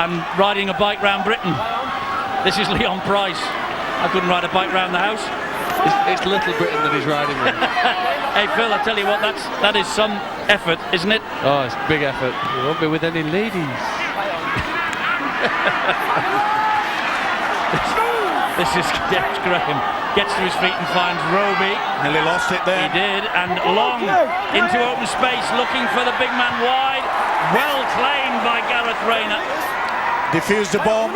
And riding a bike round Britain. This is Leon Price. I couldn't ride a bike round the house. It's Little Britain that he's riding with. Hey Phil, I tell you what, that is some effort, isn't it? Oh, it's big effort. He won't be with any ladies. This is Graham. Gets to his feet and finds Roby. Nearly lost it there. He did, and Long into open space, looking for the big man wide. Well claimed by Gareth Rayner. Diffused the bomb.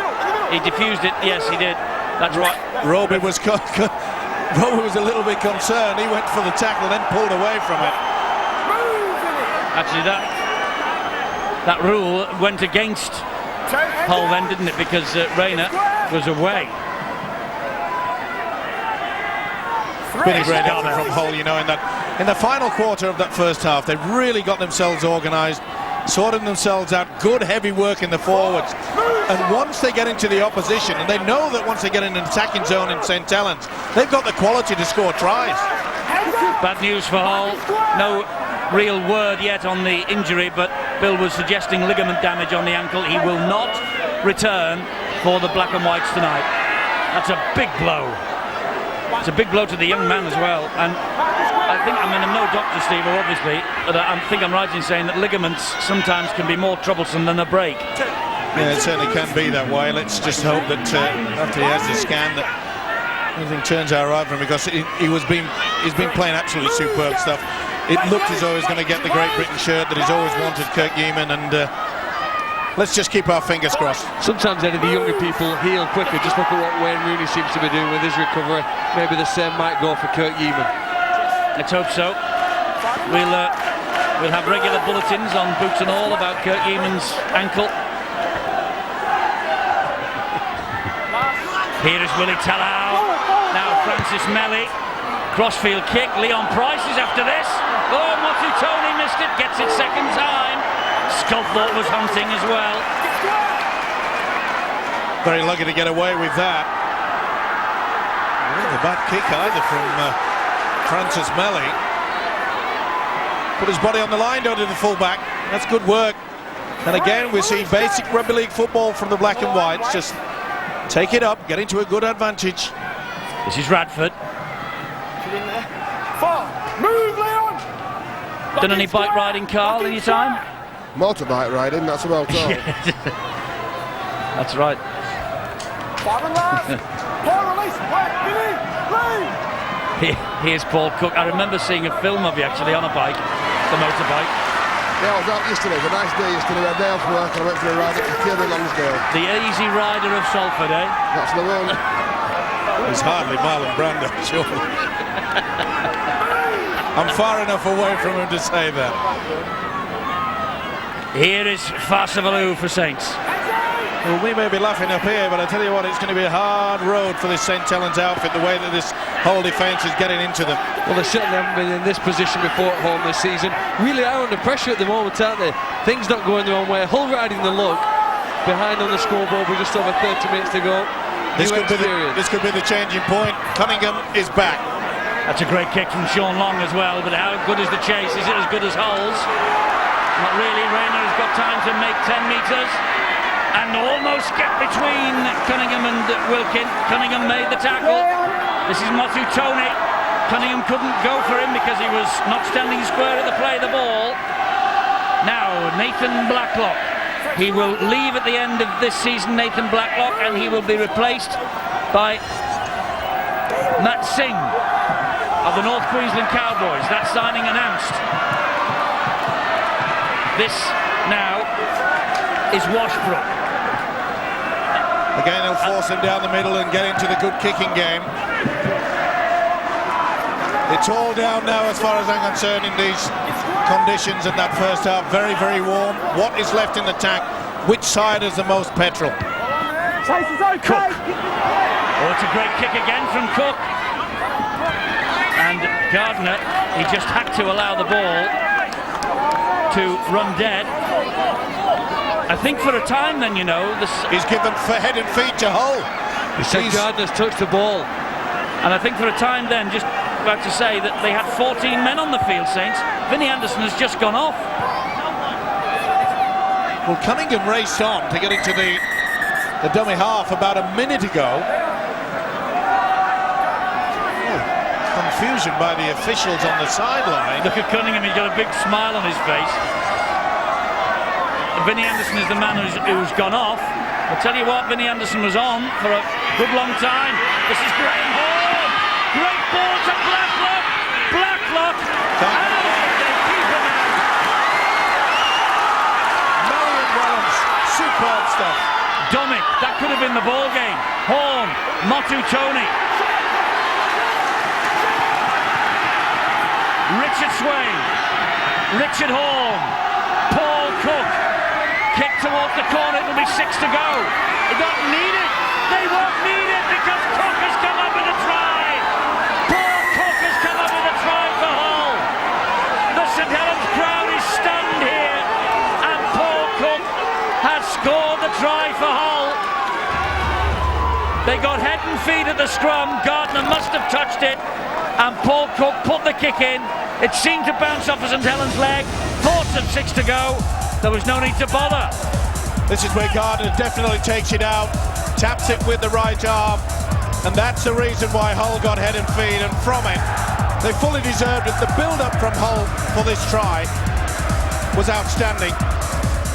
He diffused it, yes he did. That's right. Roby was a little bit concerned. He went for the tackle, then pulled away from it. Actually, that rule went against Hull then, didn't it? Because Rayner was away. Been a great effort from Hull, in the final quarter of that first half, they really got themselves organised, sorted themselves out, good heavy work in the forwards. And once they get into the opposition, and they know that once they get in an attacking zone in St Helens, they've got the quality to score tries. Bad news for Hull. No real word yet on the injury, but Bill was suggesting ligament damage on the ankle. He will not return for the black and whites tonight. That's a big blow. It's a big blow to the young man as well. And I think, I'm no doctor, Steve, obviously, but I think I'm right in saying that ligaments sometimes can be more troublesome than a break. Yeah, it certainly can be that way. Let's just hope that after he has the scan that everything turns out right for him, because he's been playing absolutely superb stuff. It looked as though he was going to get the Great Britain shirt that he's always wanted, Kirk Yeaman, and let's just keep our fingers crossed. Sometimes, Eddie, the younger people heal quicker. Just look at what Wayne Rooney seems to be doing with his recovery. Maybe the same might go for Kirk Yeaman. Let's hope so. We'll have regular bulletins on Boots and All about Kirk Yeaman's ankle. Here is Willie Talao. Now Francis Melly. Crossfield kick. Leon Price is after this. Oh, Matutoni missed it. Gets it second time. Sculthorpe was hunting as well. Very lucky to get away with that. The back kick either from Francis Melly. Put his body on the line, though, to the fullback. That's good work. And again, we see basic rugby league football from the black and whites. Just take it up, get into a good advantage. This is Radford. Move, Leon! Done any bike riding, Carl, in your time? Motorbike riding, that's about all. That's right. Five and last. Paul, release. Wait, Billy, lead. Here's Paul Cook. I remember seeing a film of you actually on a bike, the motorbike. Yeah, I was out yesterday. It was a nice day yesterday. I had a day off work and I went for a ride up to Kirby Lonsdale. The easy rider of Salford, eh? That's the one. It's hardly Marlon Brando, surely. I'm far enough away from him to say that. Here is Farsavalou for Saints. Well, we may be laughing up here, but I tell you what, it's going to be a hard road for this St. Helens outfit, the way that this whole defence is getting into them. Well, they certainly haven't been in this position before at home this season. Really are under pressure at the moment, aren't they? Things not going the wrong way. Hull riding the luck. Behind on the scoreboard with just over 30 minutes to go. This could be the changing point. Cunningham is back. That's a great kick from Sean Long as well, but how good is the chase? Is it as good as Hull's? Not really. Rayner has got time to make 10 metres and almost get between Cunningham and Wilkin. Cunningham made the tackle. This is Matutoni. Cunningham couldn't go for him because he was not standing square at the play of the ball. Now Nathan Blacklock. He will leave at the end of this season, Nathan Blacklock, and he will be replaced by Matt Singh of the North Queensland Cowboys. That signing announced. This now is Washbrook. Again, he'll force him down the middle and get into the good kicking game. It's all down now as far as I'm concerned in these conditions in that first half. Very, very warm. What is left in the tank? Which side has the most petrol? Cook. Oh, it's a great kick again from Cook. And Gardner, he just had to allow the ball to run dead. I think for a time then, you know, he's given for head and feet to Hull. He said Gardner's touched the ball. And I think for a time then, just about to say that they had 14 men on the field, Saints. Vinnie Anderson has just gone off. Well, Cunningham raced on to get into the dummy half about a minute ago. Confusion by the officials on the sideline. Look at Cunningham, he's got a big smile on his face. Vinnie Anderson is the man who's gone off. I'll tell you what, Vinnie Anderson was on for a good long time. This is Graham Hall. Great ball to Blacklock. Blacklock. Marion Wellens, superb stuff. Domick, that could have been the ball game. Horn, Matutoni. Richard Swain, Richard Horn, Paul Cook, kick towards the corner, it'll be 6 to go. They don't need it, they won't need it because Cook has come up with a try. Paul Cook has come up with a try for Hull. The St Helens crowd is stunned here and Paul Cook has scored the try for Hull. They got head and feet at the scrum, Gardner must have touched it and Paul Cook put the kick in. It seemed to bounce off St Helens' leg. Thoughts of 6 to go. There was no need to bother. This is where Gardner definitely takes it out, taps it with the right arm, and that's the reason why Hull got head and feet, and from it, they fully deserved it. The build-up from Hull for this try was outstanding.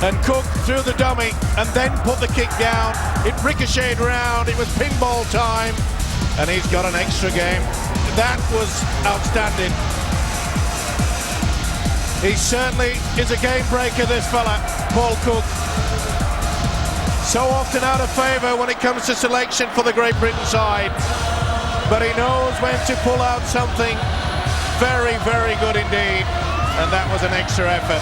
And Cook threw the dummy and then put the kick down. It ricocheted round, it was pinball time, and he's got an extra game. That was outstanding. He certainly is a game breaker, this fella, Paul Cook. So often out of favour when it comes to selection for the Great Britain side, but he knows when to pull out something very, very good indeed, and that was an extra effort.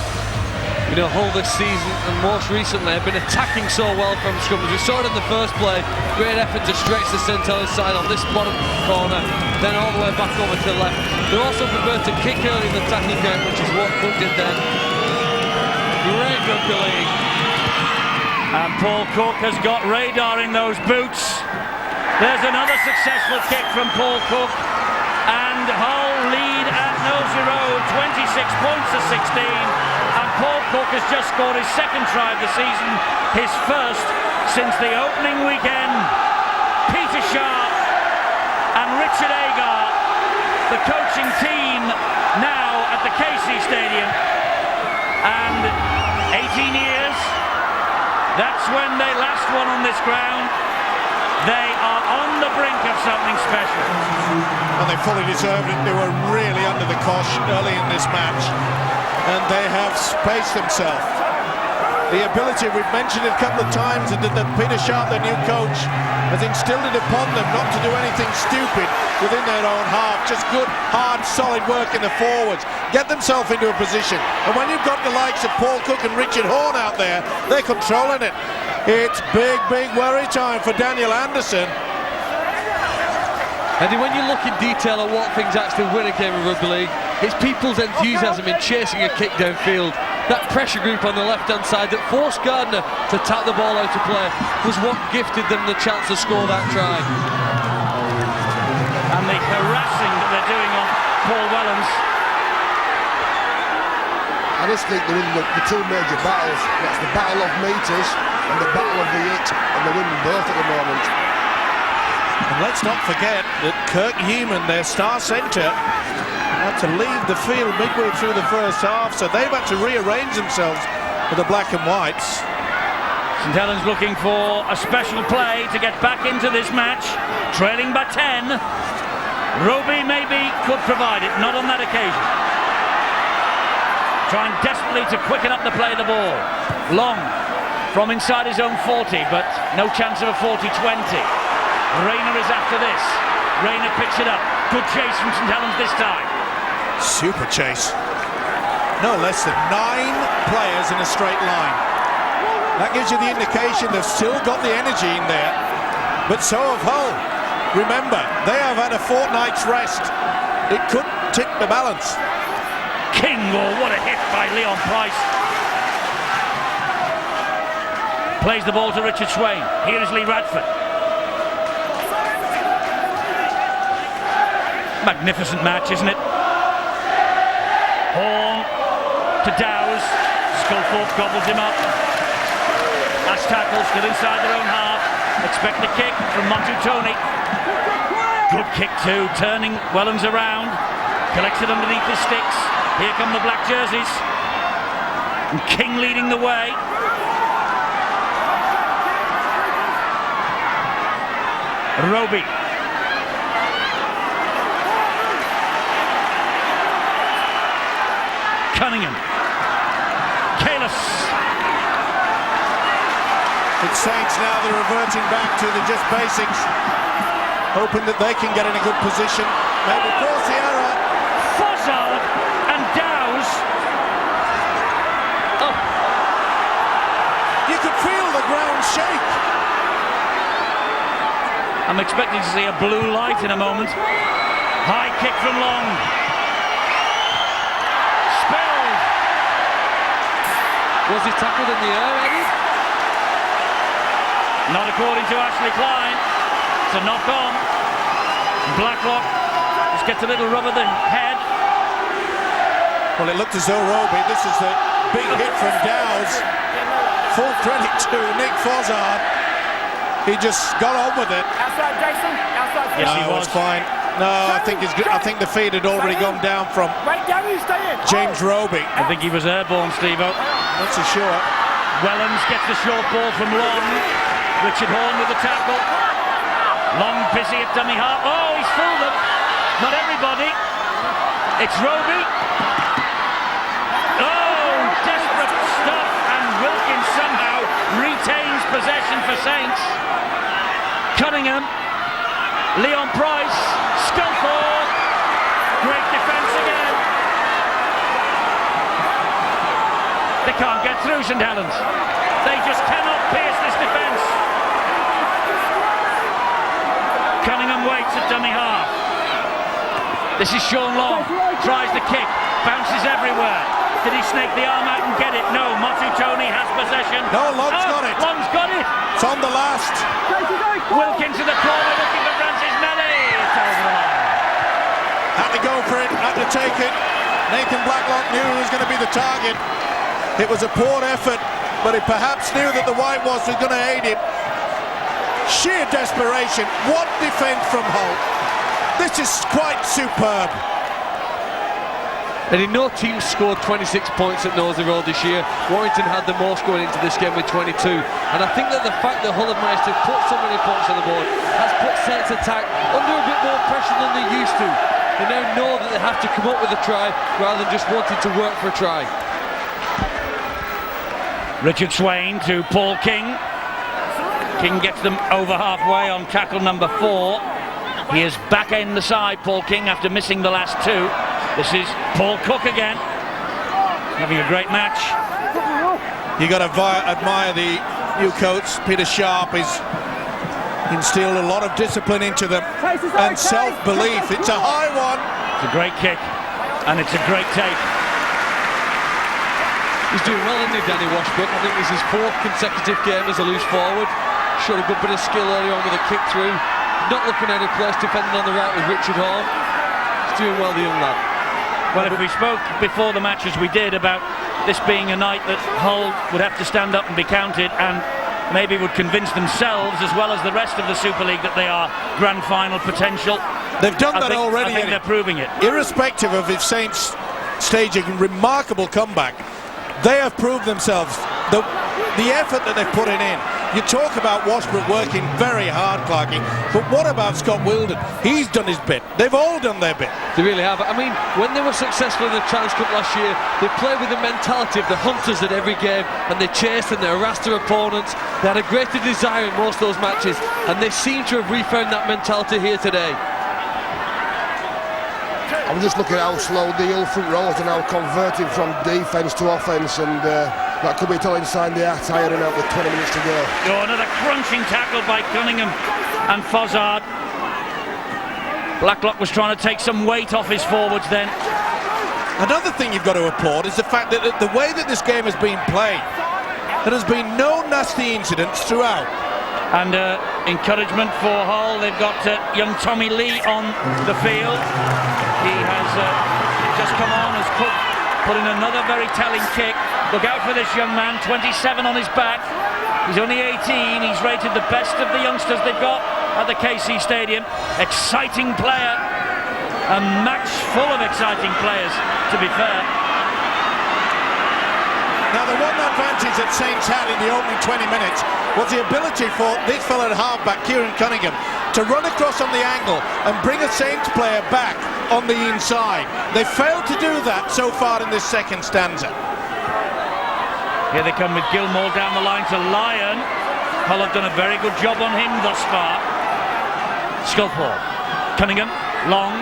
You know, Hull this season and most recently have been attacking so well from scrummage. We saw it in the first play, great effort to stretch the St Helens side on this bottom corner, then all the way back over to the left. They also preferred to kick early in the tackling game, which is what Cook did then. Great rugby league. And Paul Cook has got radar in those boots. There's another successful kick from Paul Cook, and Hull lead at Nosey Road, 26 points to 16. And Paul Cook has just scored his second try of the season, his first since the opening weekend. Peter Sharp and Richard Agar, the coaching team now at the Casey Stadium. And 18 years, that's when they last won on this ground. They are on the brink of something special. And they fully deserved it. They were really under the cosh early in this match, and they have spaced themselves. The ability, we've mentioned it a couple of times, and that Peter Sharp, their new coach, has instilled it upon them not to do anything stupid within their own half. Just good, hard, solid work in the forwards. Get themselves into a position. And when you've got the likes of Paul Cook and Richard Horne out there, they're controlling it. It's big, big worry time for Daniel Anderson. And when you look in detail at what things actually win a game of rugby league, it's people's enthusiasm in chasing a kick downfield. That pressure group on the left-hand side that forced Gardner to tap the ball out of play was what gifted them the chance to score that try. And the harassing that they're doing on Paul Wellens. I just think they're in the two major battles. That's the battle of meters and the battle of the hit, and they're winning both at the moment. And let's not forget that Kirk Yeaman, their star centre, had to leave the field midway through the first half, so they've had to rearrange themselves with the black and whites. St Helens looking for a special play to get back into this match, trailing by 10. Roby maybe could provide it, not on that occasion. Trying desperately to quicken up the play of the ball. Long from inside his own 40, but no chance of a 40-20. Rayner is after this. Rayner picks it up. Good chase from St Helens this time. Super chase. No less than 9 players in a straight line. That gives you the indication they've still got the energy in there. But so have Hull. Remember, they have had a fortnight's rest. It could tip the balance. King, oh, what a hit by Leon Price. Plays the ball to Richard Swain. Here is Lee Radford. Magnificent match, isn't it? Horne to Dowes. Sculthorpe gobbles him up. Last tackle, still inside their own half. Expect the kick from Montu Tony. Good kick too, turning Wellens around. Collects it underneath his sticks. Here come the black jerseys. And King leading the way. Roby. Cunningham. Kalis. It's Saints now, they're reverting back to the just basics, hoping that they can get in a good position. Maybe force the error. Fossard and Dowes. Oh. You could feel the ground shake. I'm expecting to see a blue light in a moment. High kick from Long. Spelled. Was he tackled in the air, Eddie? Not according to Ashley Klein. It's a knock on. Blacklock just gets a little rub of the head. Well, it looked as though Roby, this is the big hit from Dowds. Full credit to Nick Fozzard. He just got on with it. Outside, Jason. Outside. Yes, he No, was. it's fine. No, I think the feed had already gone down from Right down, you stay in. James Roby. I think he was airborne, Steve-O. Not so sure. Wellens gets the short ball from Long. Richard Horn with the tackle. Long busy at dummy half. Oh, he's fooled them. Not everybody. It's Roby. Oh, desperate stuff, and Wilkins somehow retains possession for Saints. Cunningham, Leon Price, skillful, great defence again. They can't get through St Helens. They just cannot pierce this defence. Cunningham waits at dummy half. This is Sean Long, tries the kick, bounces everywhere. Did he snake the arm out and get it? No, Motu Tony has possession. No, Long's got it. Long's got it. It's on the last. Wilkins to the corner looking for Francis Melly. It's over the line. Had to go for it, had to take it. Nathan Blacklock knew he was going to be the target. It was a poor effort, but he perhaps knew that the whitewash was going to aid him. Sheer desperation. What defence from Hull. This is quite superb. And no team scored 26 points at Nosey Road this year. Warrington had the most going into this game with 22. And I think that the fact that Hull have managed to put so many points on the board has put Saints attack under a bit more pressure than they used to. They now know that they have to come up with a try rather than just wanting to work for a try. Richard Swain to Paul King. King gets them over halfway on tackle number 4. He is back in the side, Paul King, after missing the last 2. This is Paul Cook again, having a great match. You got to admire the new coach, Peter Sharp. He's instilled a lot of discipline into them and self-belief. It's a high one. It's a great kick, and it's a great take. He's doing well, isn't he, Danny Washbrook? I think this is his 4th consecutive game as a loose forward. Showed a good bit of skill early on with a kick through. Not looking out of place, defending on the right with Richard Horn. He's doing well, the young lad. Well, if we spoke before the match as we did about this being a night that Hull would have to stand up and be counted, and maybe would convince themselves as well as the rest of the Super League that they are grand final potential. They've done that already. I think they're proving it. Irrespective of if Saints staging a remarkable comeback, they have proved themselves. The effort that they're putting in. You talk about Washbrook working very hard, Clarkie, but what about Scott Wilden? He's done his bit. They've all done their bit. They really have. I mean, when they were successful in the Challenge Cup last year, they played with the mentality of the hunters at every game, and they chased and they harassed their opponents. They had a greater desire in most of those matches, and they seem to have refound that mentality here today. I'm just looking at how slow the Hull front rows are now converting from defence to offence, and that could be telling sign they are tiring out with 20 minutes to go. Oh, another crunching tackle by Cunningham and Fozzard. Blacklock was trying to take some weight off his forwards then. Another thing you've got to applaud is the fact that the way that this game has been played, there has been no nasty incidents throughout. And encouragement for Hull. They've got young Tommy Lee on the field. He has just come on as Cook put in another very telling kick. Look out for this young man, 27 on his back. He's only 18. He's rated the best of the youngsters they've got at the KC Stadium. Exciting player. A match full of exciting players, to be fair. Now, the one advantage that Saints had in the opening 20 minutes was the ability for this fella at halfback, Kieran Cunningham, to run across on the angle and bring a Saints player back on the inside. They failed to do that so far in this second stanza. Here they come with Gilmore down the line to Lyon. Hull have done a very good job on him thus far. Sculpor, Cunningham, Long.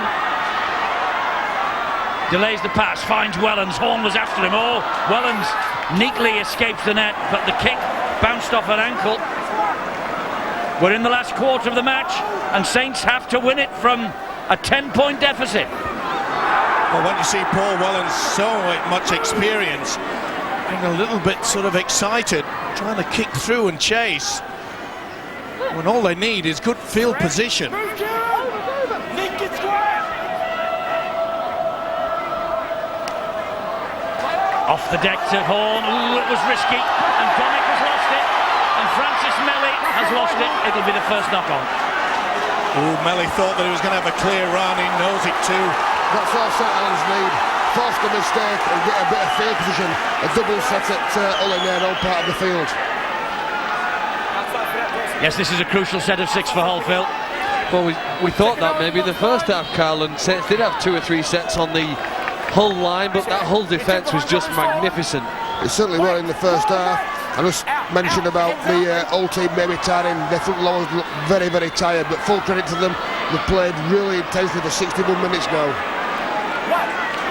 Delays the pass, finds Wellens. Horn was after him. Oh, Wellens neatly escapes the net, but the kick bounced off an ankle. We're in the last quarter of the match, and Saints have to win it from a 10-point deficit. Well, when you see Paul Wellens, so much experience, being a little bit sort of excited, trying to kick through and chase, when all they need is good field position. Off the deck to Horn. Ooh, it was risky. And Dominic has lost it. And Francis Melly has lost it. It'll be the first knock-on. Ooh, Melly thought that he was going to have a clear run. He knows it too. That's all St Helens need. Force the mistake and get a bit of field position. A double set at Hull part of the field. Yes, this is a crucial set of 6 for Hull, Phil. Well, we thought that maybe in the first half, Carl, and Saints did have 2 or 3 sets on the Hull line, but that Hull defence was just magnificent. It certainly were in the first half. I just mentioned about the Hull team maybe tiring. Their front lowers look very, very tired, but full credit to them. They've played really intensely for 61 minutes now.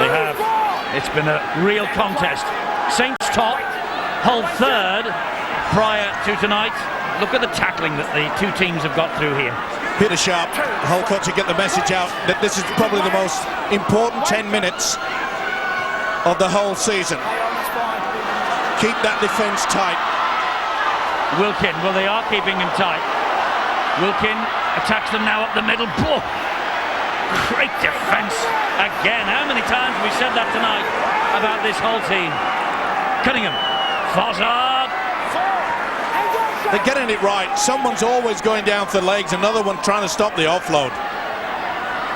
They have. It's been a real contest. Saints top, Hull third prior to tonight. Look at the tackling that the 2 teams have got through here. Peter Sharp, Hull got to get the message out that this is probably the most important 10 minutes of the whole season. Keep that defence tight. Wilkin, well, they are keeping him tight. Wilkin attacks them now up the middle. Oh, great defence again. How many times have we said that tonight about this whole team? Cunningham, Fozzard. They're getting it right. Someone's always going down for the legs. Another one trying to stop the offload.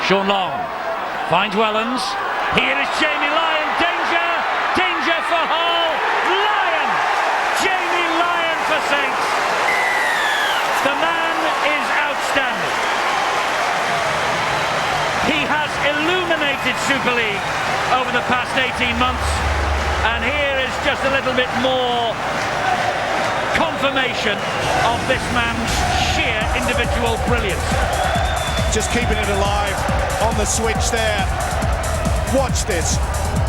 Sean Long finds Wellens. Here is Jamie Lyon. Danger! Danger for Hull! Lyon! Jamie Lyon for Saints. The man is outstanding. He has illuminated Super League over the past 18 months. And here is just a little bit more confirmation of this man's sheer individual brilliance. Just keeping it alive on the switch there. Watch this.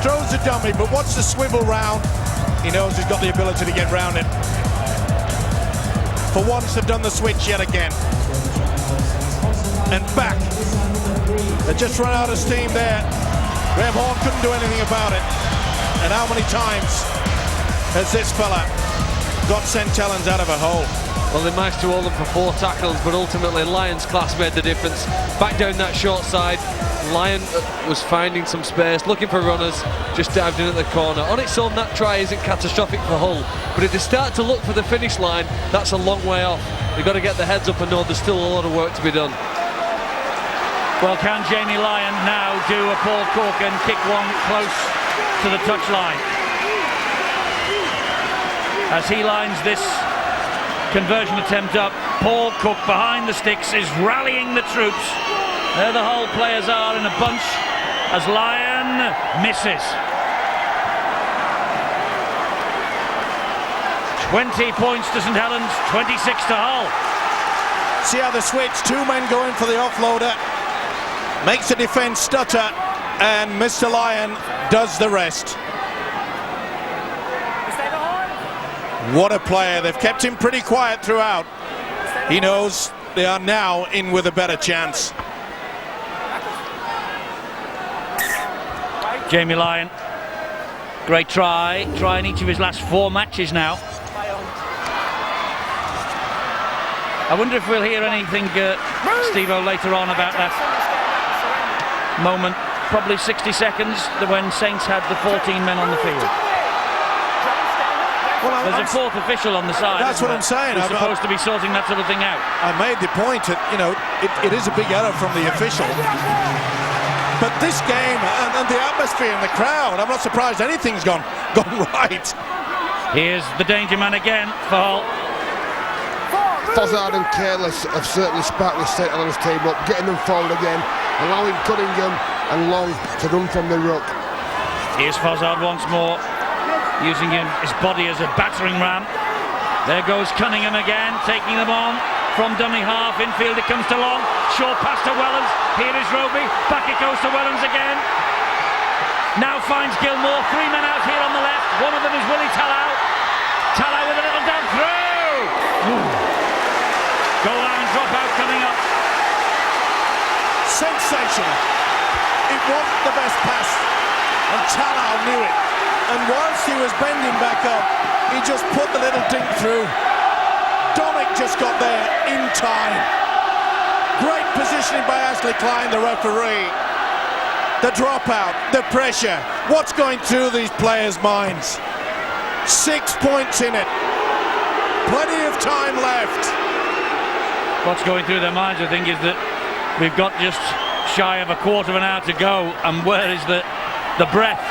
Throws the dummy, but watch the swivel round. He knows he's got the ability to get round it. For once, they've done the switch yet again. And back. They just run out of steam there. Graham Horn couldn't do anything about it. And how many times has this fella got St Helens out of a hole? Well, they managed to hold them for 4 tackles, but ultimately Lyon's class made the difference. Back down that short side, Lyon was finding some space, looking for runners, just dived in at the corner. On its own, that try isn't catastrophic for Hull, but if they start to look for the finish line, that's a long way off. They've got to get their heads up and know there's still a lot of work to be done. Well, can Jamie Lyon now do a Paul Cook and kick one close to the touchline? As he lines this conversion attempt up, Paul Cook behind the sticks is rallying the troops. There the Hull players are in a bunch as Lyon misses. 20 points to St Helens, 26 to Hull. See how they switch, 2 men going for the offloader. Makes the defence stutter, and Mr. Lyon does the rest. What a player. They've kept him pretty quiet throughout. He knows they are now in with a better chance. Jamie Lyon, great try. Try in each of his last 4 matches now. I wonder if we'll hear anything, Steve-O, later on about that moment, probably 60 seconds, when Saints had the 14 men on the field. Well, there's a 4th official on the side. That's what I'm saying. Who's supposed to be sorting that sort of thing out. I made the point that, you know, it is a big error from the official. But this game and the atmosphere and the crowd, I'm not surprised anything's gone right. Here's the danger man again for Hull. Fozzard and Careless have certainly sparked this St Helens team up, getting them forward again, allowing Cunningham and Long to run from the ruck. Here's Fozzard once more, using his body as a battering ram. There goes Cunningham again, taking them on from dummy half. Infield it comes to Long. Short pass to Wellens. Here is Roby. Back it goes to Wellens again. Now finds Gilmore. 3 men out here on the left. One of them is Willie Tallow. Tallow with a little down through. Goal line dropout coming up. Sensational. It wasn't the best pass, and Tallow knew it. And whilst he was bending back up, he just put the little dink through. Dominic just got there in time. Great positioning by Ashley Klein, the referee. the dropout, the pressure. What's going through these players' minds? 6 points in it. Plenty of time left. What's going through their minds, I think, is that we've got just shy of a quarter of an hour to go, and where is the breath?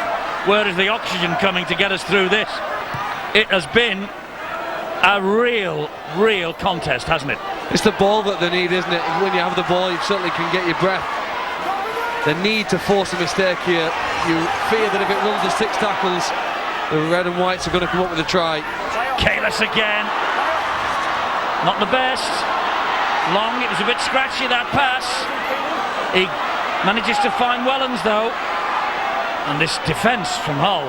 Where is the oxygen coming to get us through this? It has been a real contest, hasn't it? It's the ball that they need, isn't it? When you have the ball, you certainly can get your breath. They need to force a mistake here. You fear that if it runs to 6 tackles, the red and whites are going to come up with a try. Kalis again. Not the best. Long, it was a bit scratchy, that pass. He manages to find Wellens, though. And this defence from Hull.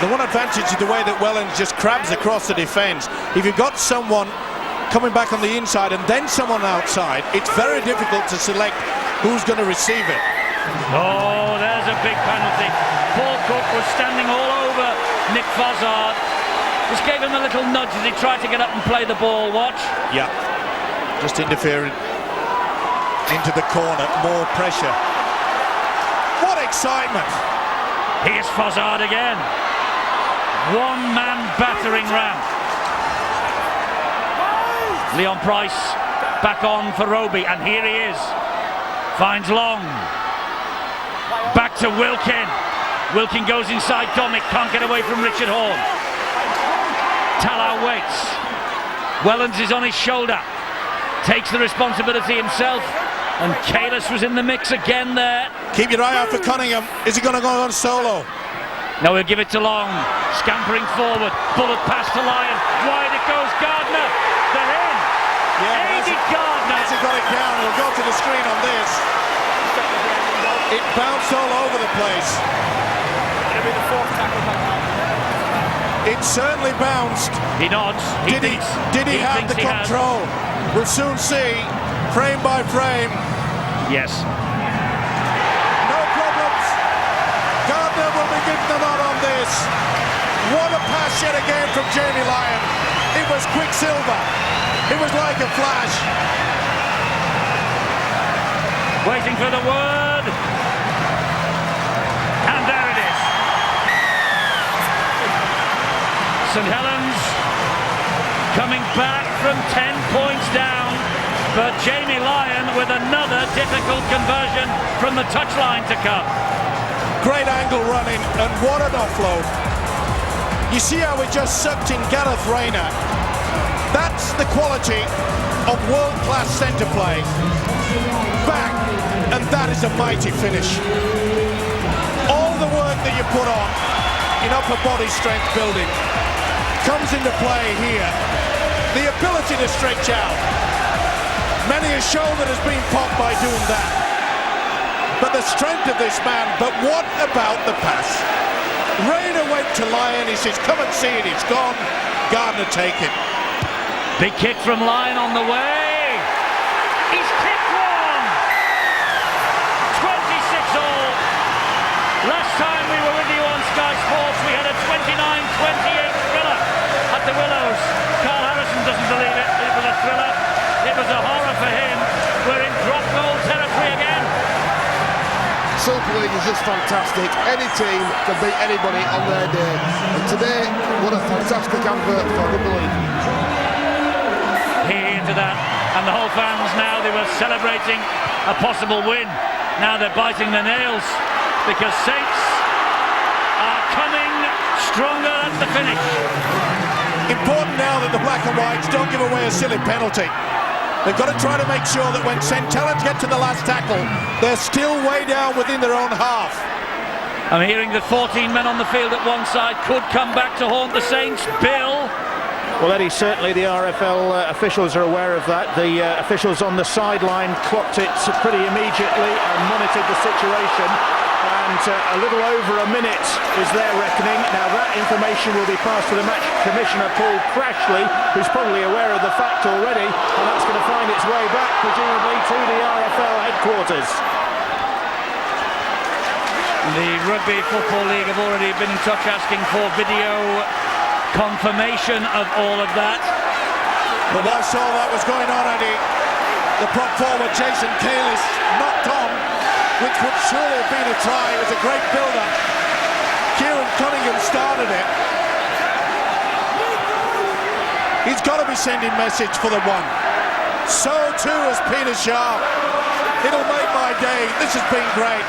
The one advantage is the way that Wellens just crabs across the defence. If you've got someone coming back on the inside and then someone outside, it's very difficult to select who's going to receive it. Oh, there's a big penalty. Paul Cook was standing all over Nick Fozzard. Just gave him a little nudge as he tried to get up and play the ball. Watch. Yeah, just interfering into the corner. More pressure. What excitement! Here's Fozzard again. One-man battering ram. Leon Price back on for Roby, and here he is. Finds Long. Back to Wilkin. Wilkin goes inside Domick, can't get away from Richard Horne. Talau waits. Wellens is on his shoulder. Takes the responsibility himself. And Kalis was in the mix again there. Keep your eye out for Cunningham. Is he going to go on solo? No, he'll give it to Long. Scampering forward. Bullet pass to Lyon. Wide it goes. Gardner. They're in. Yeah, Eddie Gardner. As he got it down, we'll go to the screen on this. It bounced all over the place. It'll be the 4th tackle by now. It certainly bounced. He nods. Did he have the control? We'll soon see, frame by frame. Yes. No problems. Gardner will be given the nod on this. What a pass yet again from Jamie Lyon. It was quicksilver. It was like a flash. Waiting for the word. And there it is. St Helens coming back from 10 points down, but Jamie Lyon with another difficult conversion from the touchline to come. Great angle running, and what an offload. You see how we just sucked in Gareth Rayner. That's the quality of world-class centre play. Bang! And that is a mighty finish. All the work that you put on in upper body strength building comes into play here. The ability to stretch out. Many a shoulder has been popped by doing that. But the strength of this man, but what about the pass? Rayner went to Lyon, he says, come and see it, it's gone. Gardner take it. Big kick from Lyon on the way. He's kicked one. 26-all. Last time we were with you on Sky Sports, we had a 29-28 thriller at the Willows. Carl Harrison doesn't believe it. It was a thriller. It was a horror for him. We're in drop goal territory again. Super League is just fantastic. Any team can beat anybody on their day. And today, what a fantastic advert for Rugby League. Here into that, and the whole fans now, they were celebrating a possible win. Now they're biting their nails because Saints are coming stronger at the finish. Important now that the black and whites don't give away a silly penalty. They've got to try to make sure that when St Helens get to the last tackle, they're still way down within their own half. I'm hearing that 14 men on the field at one side could come back to haunt the Saints. Bill? Well, Eddie, certainly the RFL officials are aware of that. The officials on the sideline clocked it pretty immediately and monitored the situation. And a little over a minute is their reckoning. Now that information will be passed to the match commissioner, Paul Crashley, who's probably aware of the fact already. And that's going to find its way back, presumably, to the RFL headquarters. The Rugby Football League have already been in touch asking for video confirmation of all of that. But whilst all that was going on, Eddie, the prop forward Jason Kalis knocked on which would surely have been a try. It was a great build-up. Kieran Cunningham started it. He's got to be sending message for the one. So too has Peter Sharp. It'll make my day. This has been great.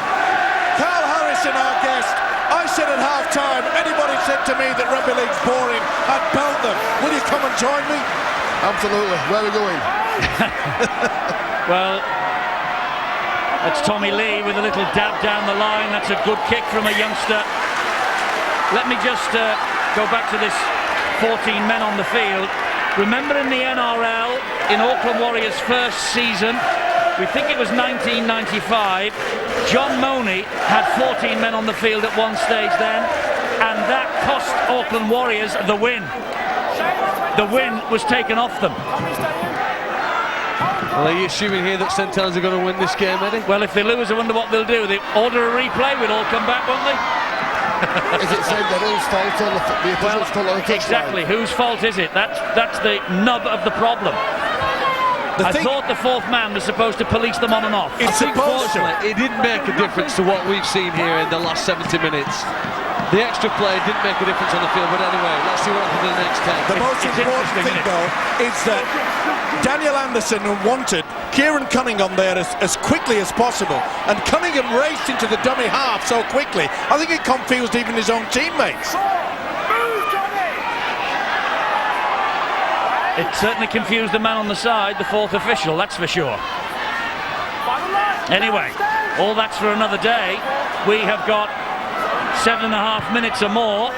Carl Harrison, our guest. I said at half-time, anybody said to me that rugby league's boring, I'd belt them. Will you come and join me? Absolutely. Where are we going? Well, that's Tommy Lee with a little dab down the line. That's a good kick from a youngster. Let me just go back to this 14 men on the field. Remember in the NRL, in Auckland Warriors' first season, we think it was 1995, John Money had 14 men on the field at one stage then, and that cost Auckland Warriors the win. The win was taken off them. Well, are you assuming here that St Helens are going to win this game, Eddie? Well, if they lose, I wonder what they'll do. They order a replay, we'll all come back, won't they? Is it St Helens' fault or the official's fault on the touchline? Exactly. Whose fault is it? That's the nub of the problem. I thought the fourth man was supposed to police them on and off. I think fortunately it didn't make a difference to what we've seen here in the last 70 minutes. The extra play didn't make a difference on the field, but anyway, let's see what happens in the next 10. The most important thing, though, is that Daniel Anderson wanted Kieran Cunningham there as quickly as possible, and Cunningham raced into the dummy half so quickly, I think it confused even his own teammates. It certainly confused the man on the side, the fourth official, that's for sure. Anyway, all that's for another day. We have got 7.5 minutes or more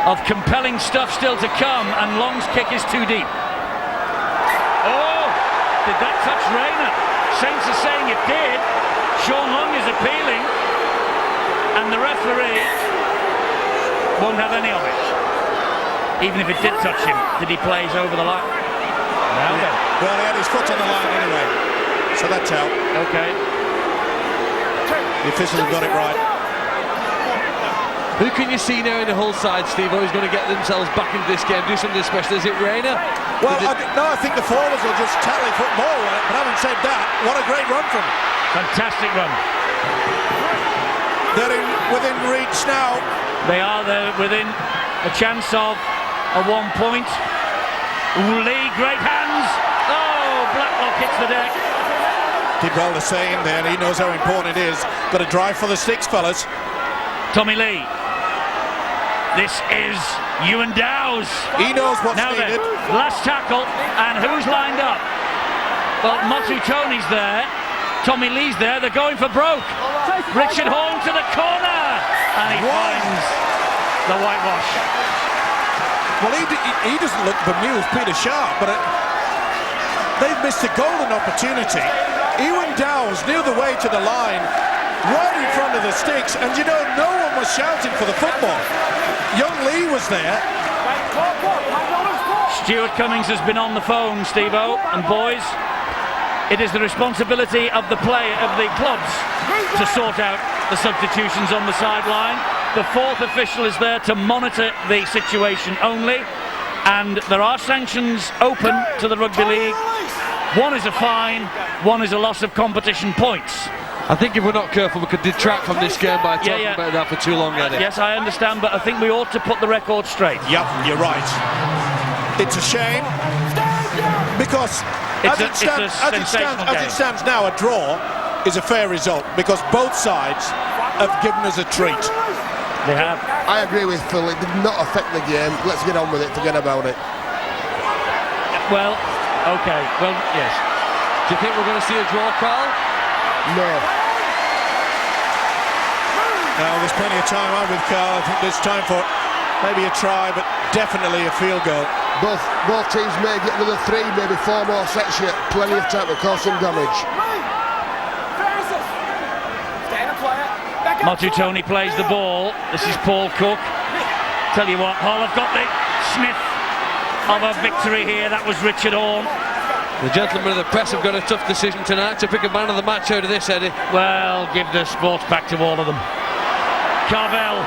of compelling stuff still to come, and Long's kick is too deep. Oh, did that touch Rayner? Saints are saying it did. Sean Long is appealing, and the referee won't have any of it. Even if it did touch him, did he plays over the line? Now then. Well, he had his foot on the line anyway, so that's out. Okay. The officials have got it right. Who can you see now in the Hull side, Steve, who's going to get themselves back into this game, do something special? Is it Rayner? Well, I think the forwards will just tally football, but having said that, what a great run from him. Fantastic run. They're within reach now. They are there within a chance of a 1 point. Lee, great hands. Oh, Blacklock hits the deck. Did well to say in there, and he knows how important it is. Got to drive for the sticks, fellas. Tommy Lee. This is Ewan Dowes. He knows what's now needed. Then, last tackle, and who's lined up? Well, Motu Tony's there. Tommy Lee's there. They're going for broke. Richard Horn to the corner, and he finds the whitewash. Well, he doesn't look bemused, Peter Sharp, but they've missed a golden opportunity. Ewan Dowes knew the way to the line, right in front of the sticks, and you know, no one was shouting for the football. Young Lee was there. Stuart Cummings has been on the phone, Steve-O, and boys, it is the responsibility of the clubs to sort out the substitutions on the sideline. The fourth official is there to monitor the situation only, and there are sanctions open to the Rugby League. One is a fine, one is a loss of competition points. I think if we're not careful, we could detract from this game by talking about that for too long, Eddie. Yes, I understand, but I think we ought to put the record straight. Yep, you're right. It's a shame, because as it stands now, a draw is a fair result, because both sides have given us a treat. They have. I agree with Phil, it did not affect the game. Let's get on with it, forget about it. Well, okay, well, yes. Do you think we're going to see a draw, Carl? No. Now, there's plenty of time. I'm with Carl. I think there's time for maybe a try, but definitely a field goal. Both teams may get another 3, maybe 4 more sets yet. Plenty of time to cause some damage. Motu Tony plays the ball. This is Paul Cook. Tell you what, Hull have got the sniff of a victory here. That was Richard Horn. The gentlemen of the press have got a tough decision tonight to pick a man of the match out of this, Eddie. Well, give the sports back to all of them. Carvel.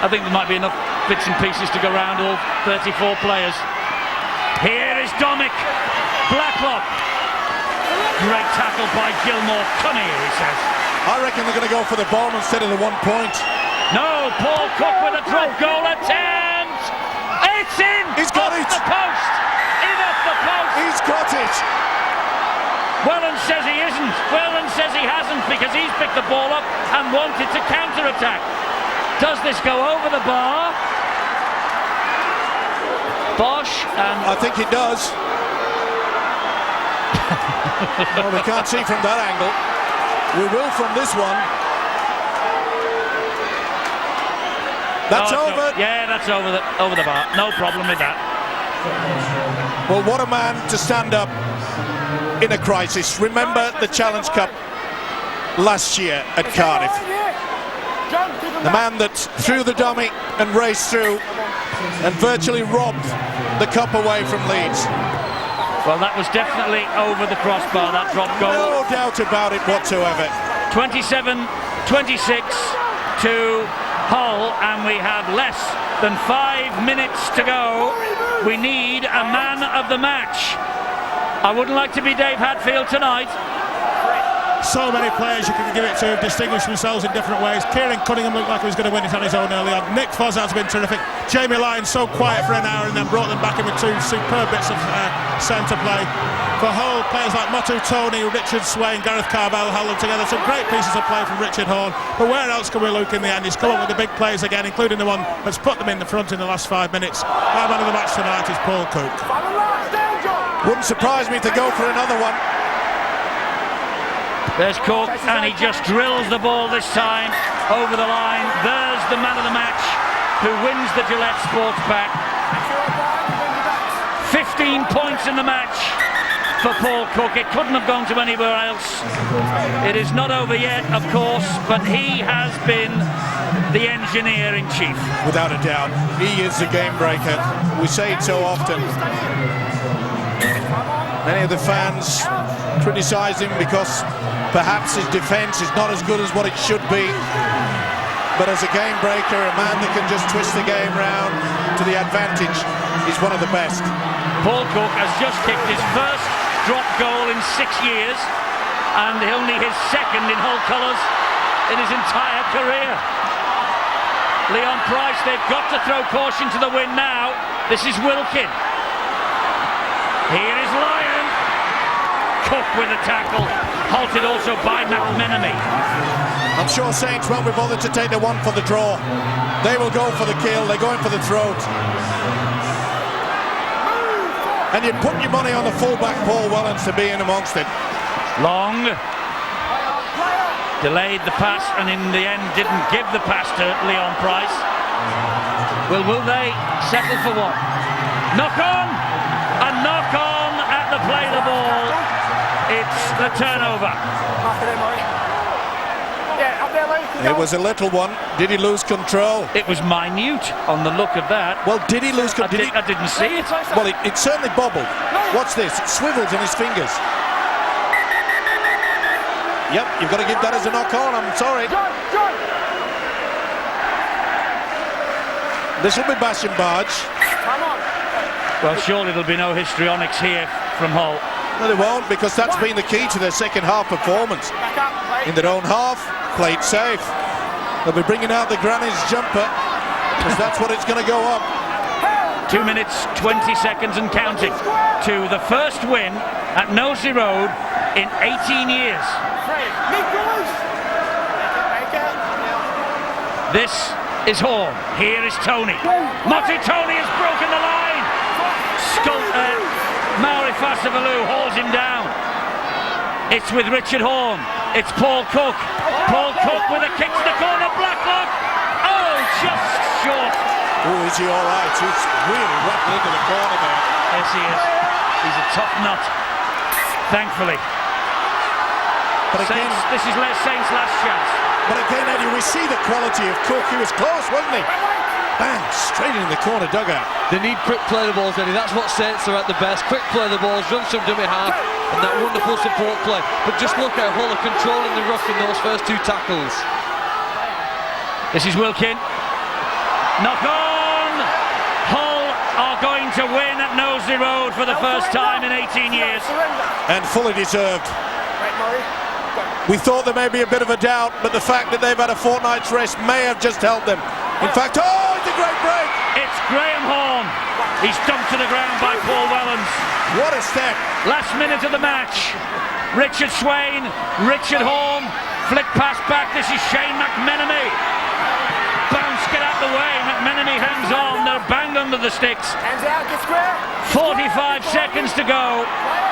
I think there might be enough bits and pieces to go round all 34 players. Here is Domick. Blacklock. great tackle by Gilmore. Come here, he says. I reckon they're going to go for the ball instead of the 1 point. No, Paul Cook with a drop goal attempt. It's in. He's got off it. The post. In off the post. He's got it. Whelan says he isn't. Whelan says he hasn't because he's picked the ball up and wanted to counter-attack. Does this go over the bar? Bosch and... I think it does. Well, we can't see from that angle. We will from this one. That's over. Yeah, that's over the bar. No problem with that. Well, what a man to stand up in a crisis. Remember the Challenge Cup last year at Cardiff. The man that threw the dummy and raced through and virtually robbed the cup away from Leeds. Well, that was definitely over the crossbar, that drop goal. No doubt about it whatsoever. 27-26 to Hull, and we have less than 5 minutes to go. We need a man of the match. I wouldn't like to be Dave Hadfield tonight. So many players you can give it to, distinguish themselves in different ways. Kieran Cunningham looked like he was going to win it on his own early on. Nick Fozzard's been terrific. Jamie Lyons so quiet for an hour and then brought them back in with 2 superb bits of centre play. For Hull, players like Motu Tony, Richard Swain, Gareth Carvalho held them together. Some great pieces of play from Richard Horne. But where else can we look in the end? He's come up with the big plays again, including the one that's put them in the front in the last 5 minutes. Our man of the match tonight is Paul Cook. Wouldn't surprise me to go for another one. There's Cook, and he just drills the ball this time over the line. There's the man of the match who wins the Gillette Sports Pack. 15 points in the match for Paul Cook. It couldn't have gone to anywhere else. It is not over yet, of course, but he has been the engineer-in-chief. Without a doubt, he is the game breaker. We say it so often. Many of the fans criticise him because perhaps his defence is not as good as what it should be. But as a game breaker, a man that can just twist the game round to the advantage, is one of the best. Paul Cook has just kicked his first drop goal in 6 years and only his second in Hull colours in his entire career. Leon Price, they've got to throw caution to the wind now. This is Wilkin. Here is Lyon. Cook with a tackle, halted also by McMenemy. I'm sure Saints won't be bothered to take the one for the draw. They will go for the kill, they're going for the throat. And you'd put your money on the fullback Paul Wellens to be in amongst it. Long. Delayed the pass and in the end didn't give the pass to Leon Price. Well, will they settle for one? Knock on! A knock on at the play the ball. It's the turnover. It was a little one. Did he lose control? It was minute on the look of that. Well, did he lose control? I didn't see it. Well, it certainly bobbled. What's this? It swivels in his fingers. Yep, you've got to give that as a knock on. I'm sorry. This will be bash and barge. Well, surely there'll be no histrionics here from Hull. No, they won't, because that's been the key to their second half performance. In their own half, played safe. They'll be bringing out the granny's jumper, because that's what it's going to go up. 2 minutes, 20 seconds and counting to the first win at Knowsley Road in 18 years. This is Horne. Here is Tony. Motti Tony has broken the line. Maori Fasavalu hauls him down. It's with Richard Horne. It's Paul Cook. Paul Cook with a kick to the corner. Blacklock. Oh, just short. Oh, is he all right? He's really rattled into the corner there. Yes, he is. He's a tough nut. Thankfully. But again, this is Saints' last chance. But again, Eddie, we see the quality of Cook. He was close, wasn't he? Bang, straight in the corner dugout. They need quick play the balls, Eddie. That's what Saints are at the best. Quick play the balls, run some dummy half, and that wonderful support play. But just look how Hull are controlling the ruck in those first 2 tackles. This is Wilkin. Knock on! Hull are going to win at Knowsley Road for the first time in 18 years. And fully deserved. We thought there may be a bit of a doubt, but the fact that they've had a fortnight's rest may have just helped them. In fact, oh, it's a great break! It's Graham Horn. He's dumped to the ground by Paul Wellens. What a step! Last minute of the match. Richard Swain, Richard Horn, flick pass back. This is Shane McMenemy. Bounce, get out the way. McMenemy hangs on. They're banged under the sticks. Hands out, get square. 45 seconds to go.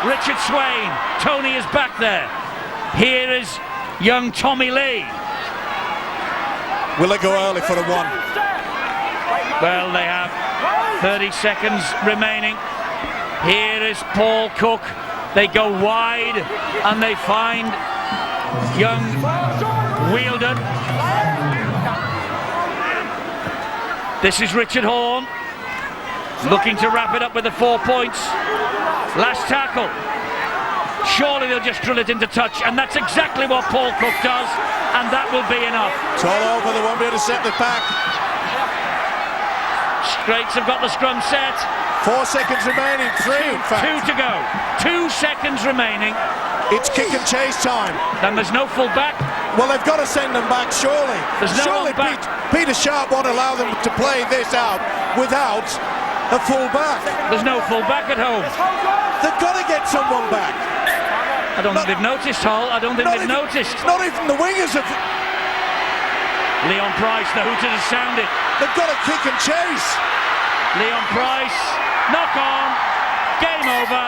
Richard Swain. Tony is back there. Here is young Tommy Lee. Will they go early for the one? Well, they have 30 seconds remaining. Here is Paul Cook. They go wide and they find young Wielden. This is Richard Horn looking to wrap it up with the 4 points. Last tackle. Surely they'll just drill it into touch, and that's exactly what Paul Cook does, and that will be enough. It's all over, they won't be able to set the pack. Straits have got the scrum set. 4 seconds remaining, 3 in fact. 2 to go. 2 seconds remaining. It's kick and chase time. Then there's no full back. Well, they've got to send them back, surely. There's no surely one back. Peter Sharp won't allow them to play this out without a full back. There's no full back at home. They've got to get someone back. I don't think they've noticed, Hull. I don't think they've noticed. Not even the wingers have. Leon Price, the hooters has sounded. They've got to kick and chase. Leon Price, knock on, game over.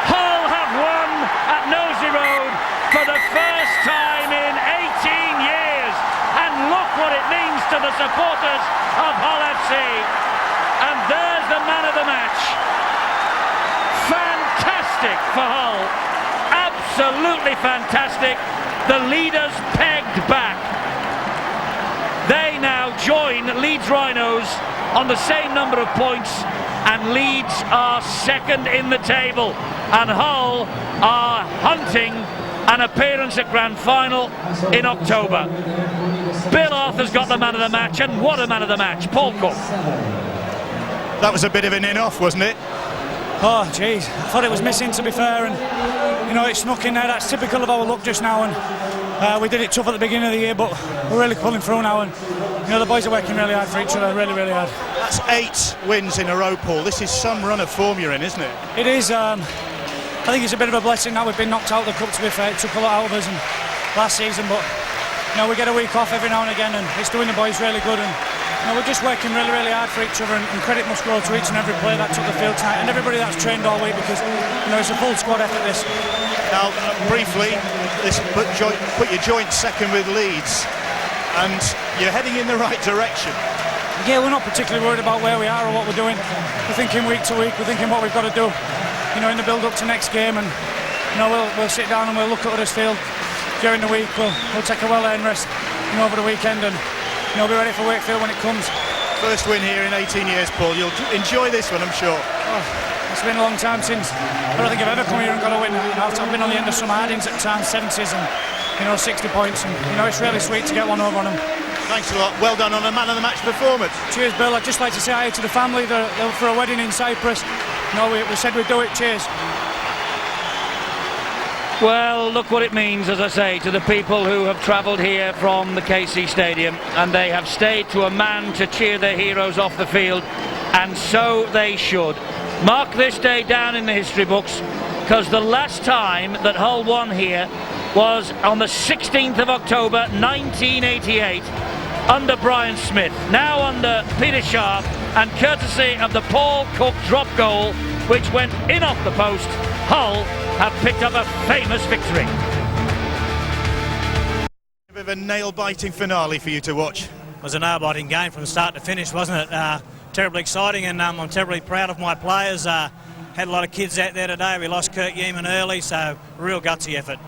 Hull have won at Nosey Road for the first time in 18 years. And look what it means to the supporters of Hull FC. And there's the man of the match. Fantastic for Hull. Absolutely fantastic. The leaders pegged back. They now join Leeds Rhinos on the same number of points, and Leeds are second in the table, and Hull are hunting an appearance at Grand Final in October. Bill Arthur's got the man of the match, and what a man of the match, Paul Cook. That was a bit of an in-off, wasn't it? Oh, jeez, I thought it was missing, to be fair, and you know, it snuck in there. That's typical of our luck just now, and we did it tough at the beginning of the year, but we're really pulling through now, and you know, the boys are working really hard for each other, really, really hard. That's 8 wins in a row, Paul. This is some run of form you're in, isn't it? It is. I think it's a bit of a blessing now we've been knocked out of the cup, to be fair. It took a lot out of us and last season, but you know, we get a week off every now and again, and it's doing the boys really good, and you know, we're just working really, really hard for each other, and credit must go to each and every player that took the field tonight, and everybody that's trained all week, because you know, it's a full squad effort, this. Now, briefly, this put your joint second with Leeds, and you're heading in the right direction. Yeah, we're not particularly worried about where we are or what we're doing. We're thinking week to week, we're thinking what we've got to do, you know, in the build-up to next game, and you know, we'll sit down and we'll look at Huddersfield during the week. We'll take a well-earned rest, you know, over the weekend, and you know, be ready for Wakefield when it comes. First win here in 18 years, Paul. You'll enjoy this one, I'm sure. Oh, it's been a long time since. I don't think I've ever come here and got a win. I've been on the end of some hardings at times, 70s, and you know, 60 points, and you know, it's really sweet to get one over on them. Thanks a lot. Well done on a man of the match performance. Cheers, Bill. I'd just like to say hi to the family. They're for a wedding in Cyprus. You know, we said we'd do it. Cheers. Well, look what it means, as I say, to the people who have travelled here from the KC Stadium, and they have stayed to a man to cheer their heroes off the field, and so they should. Mark this day down in the history books, because the last time that Hull won here was on the 16th of October 1988 under Brian Smith, now under Peter Sharp, and courtesy of the Paul Cook drop goal, which went in off the post, Hull have picked up a famous victory. A bit of a nail-biting finale for you to watch. It was a nail-biting game from start to finish, wasn't it? Terribly exciting, and I'm terribly proud of my players. Had a lot of kids out there today. We lost Kurt Yeaman early, so real gutsy effort.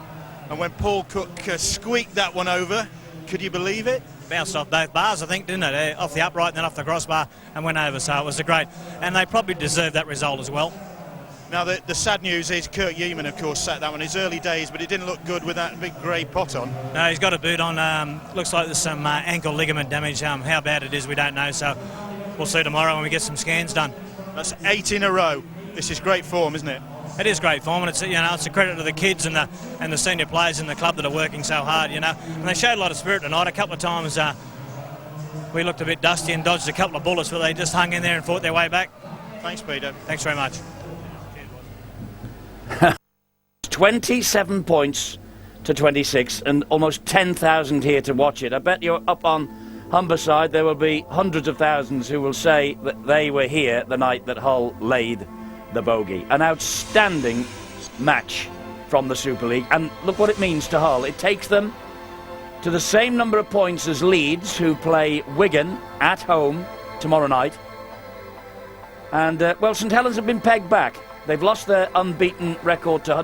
And when Paul Cook squeaked that one over, could you believe it? Bounced off both bars, I think, didn't it? Off the upright and then off the crossbar and went over, so it was a great. And they probably deserved that result as well. Now, the sad news is Kurt Yeaman, of course, sat that one his early days, but it didn't look good with that big grey pot on. No, he's got a boot on. Looks like there's some ankle ligament damage. How bad it is, we don't know, so we'll see tomorrow when we get some scans done. That's 8 in a row. This is great form, isn't it? it is great form, and it's, you know, it's a credit to the kids and the senior players in the club that are working so hard, you know. And they showed a lot of spirit tonight. A couple of times we looked a bit dusty and dodged a couple of bullets, but they just hung in there and fought their way back. Thanks, Peter. Thanks very much. 27 points to 26 and almost 10,000 here to watch it. I bet you're up on Humberside there will be hundreds of thousands who will say that they were here the night that Hull laid the bogey. An outstanding match from the Super League, and look what it means to Hull. It takes them to the same number of points as Leeds, who play Wigan at home tomorrow night. And well, St Helens have been pegged back. They've lost their unbeaten record to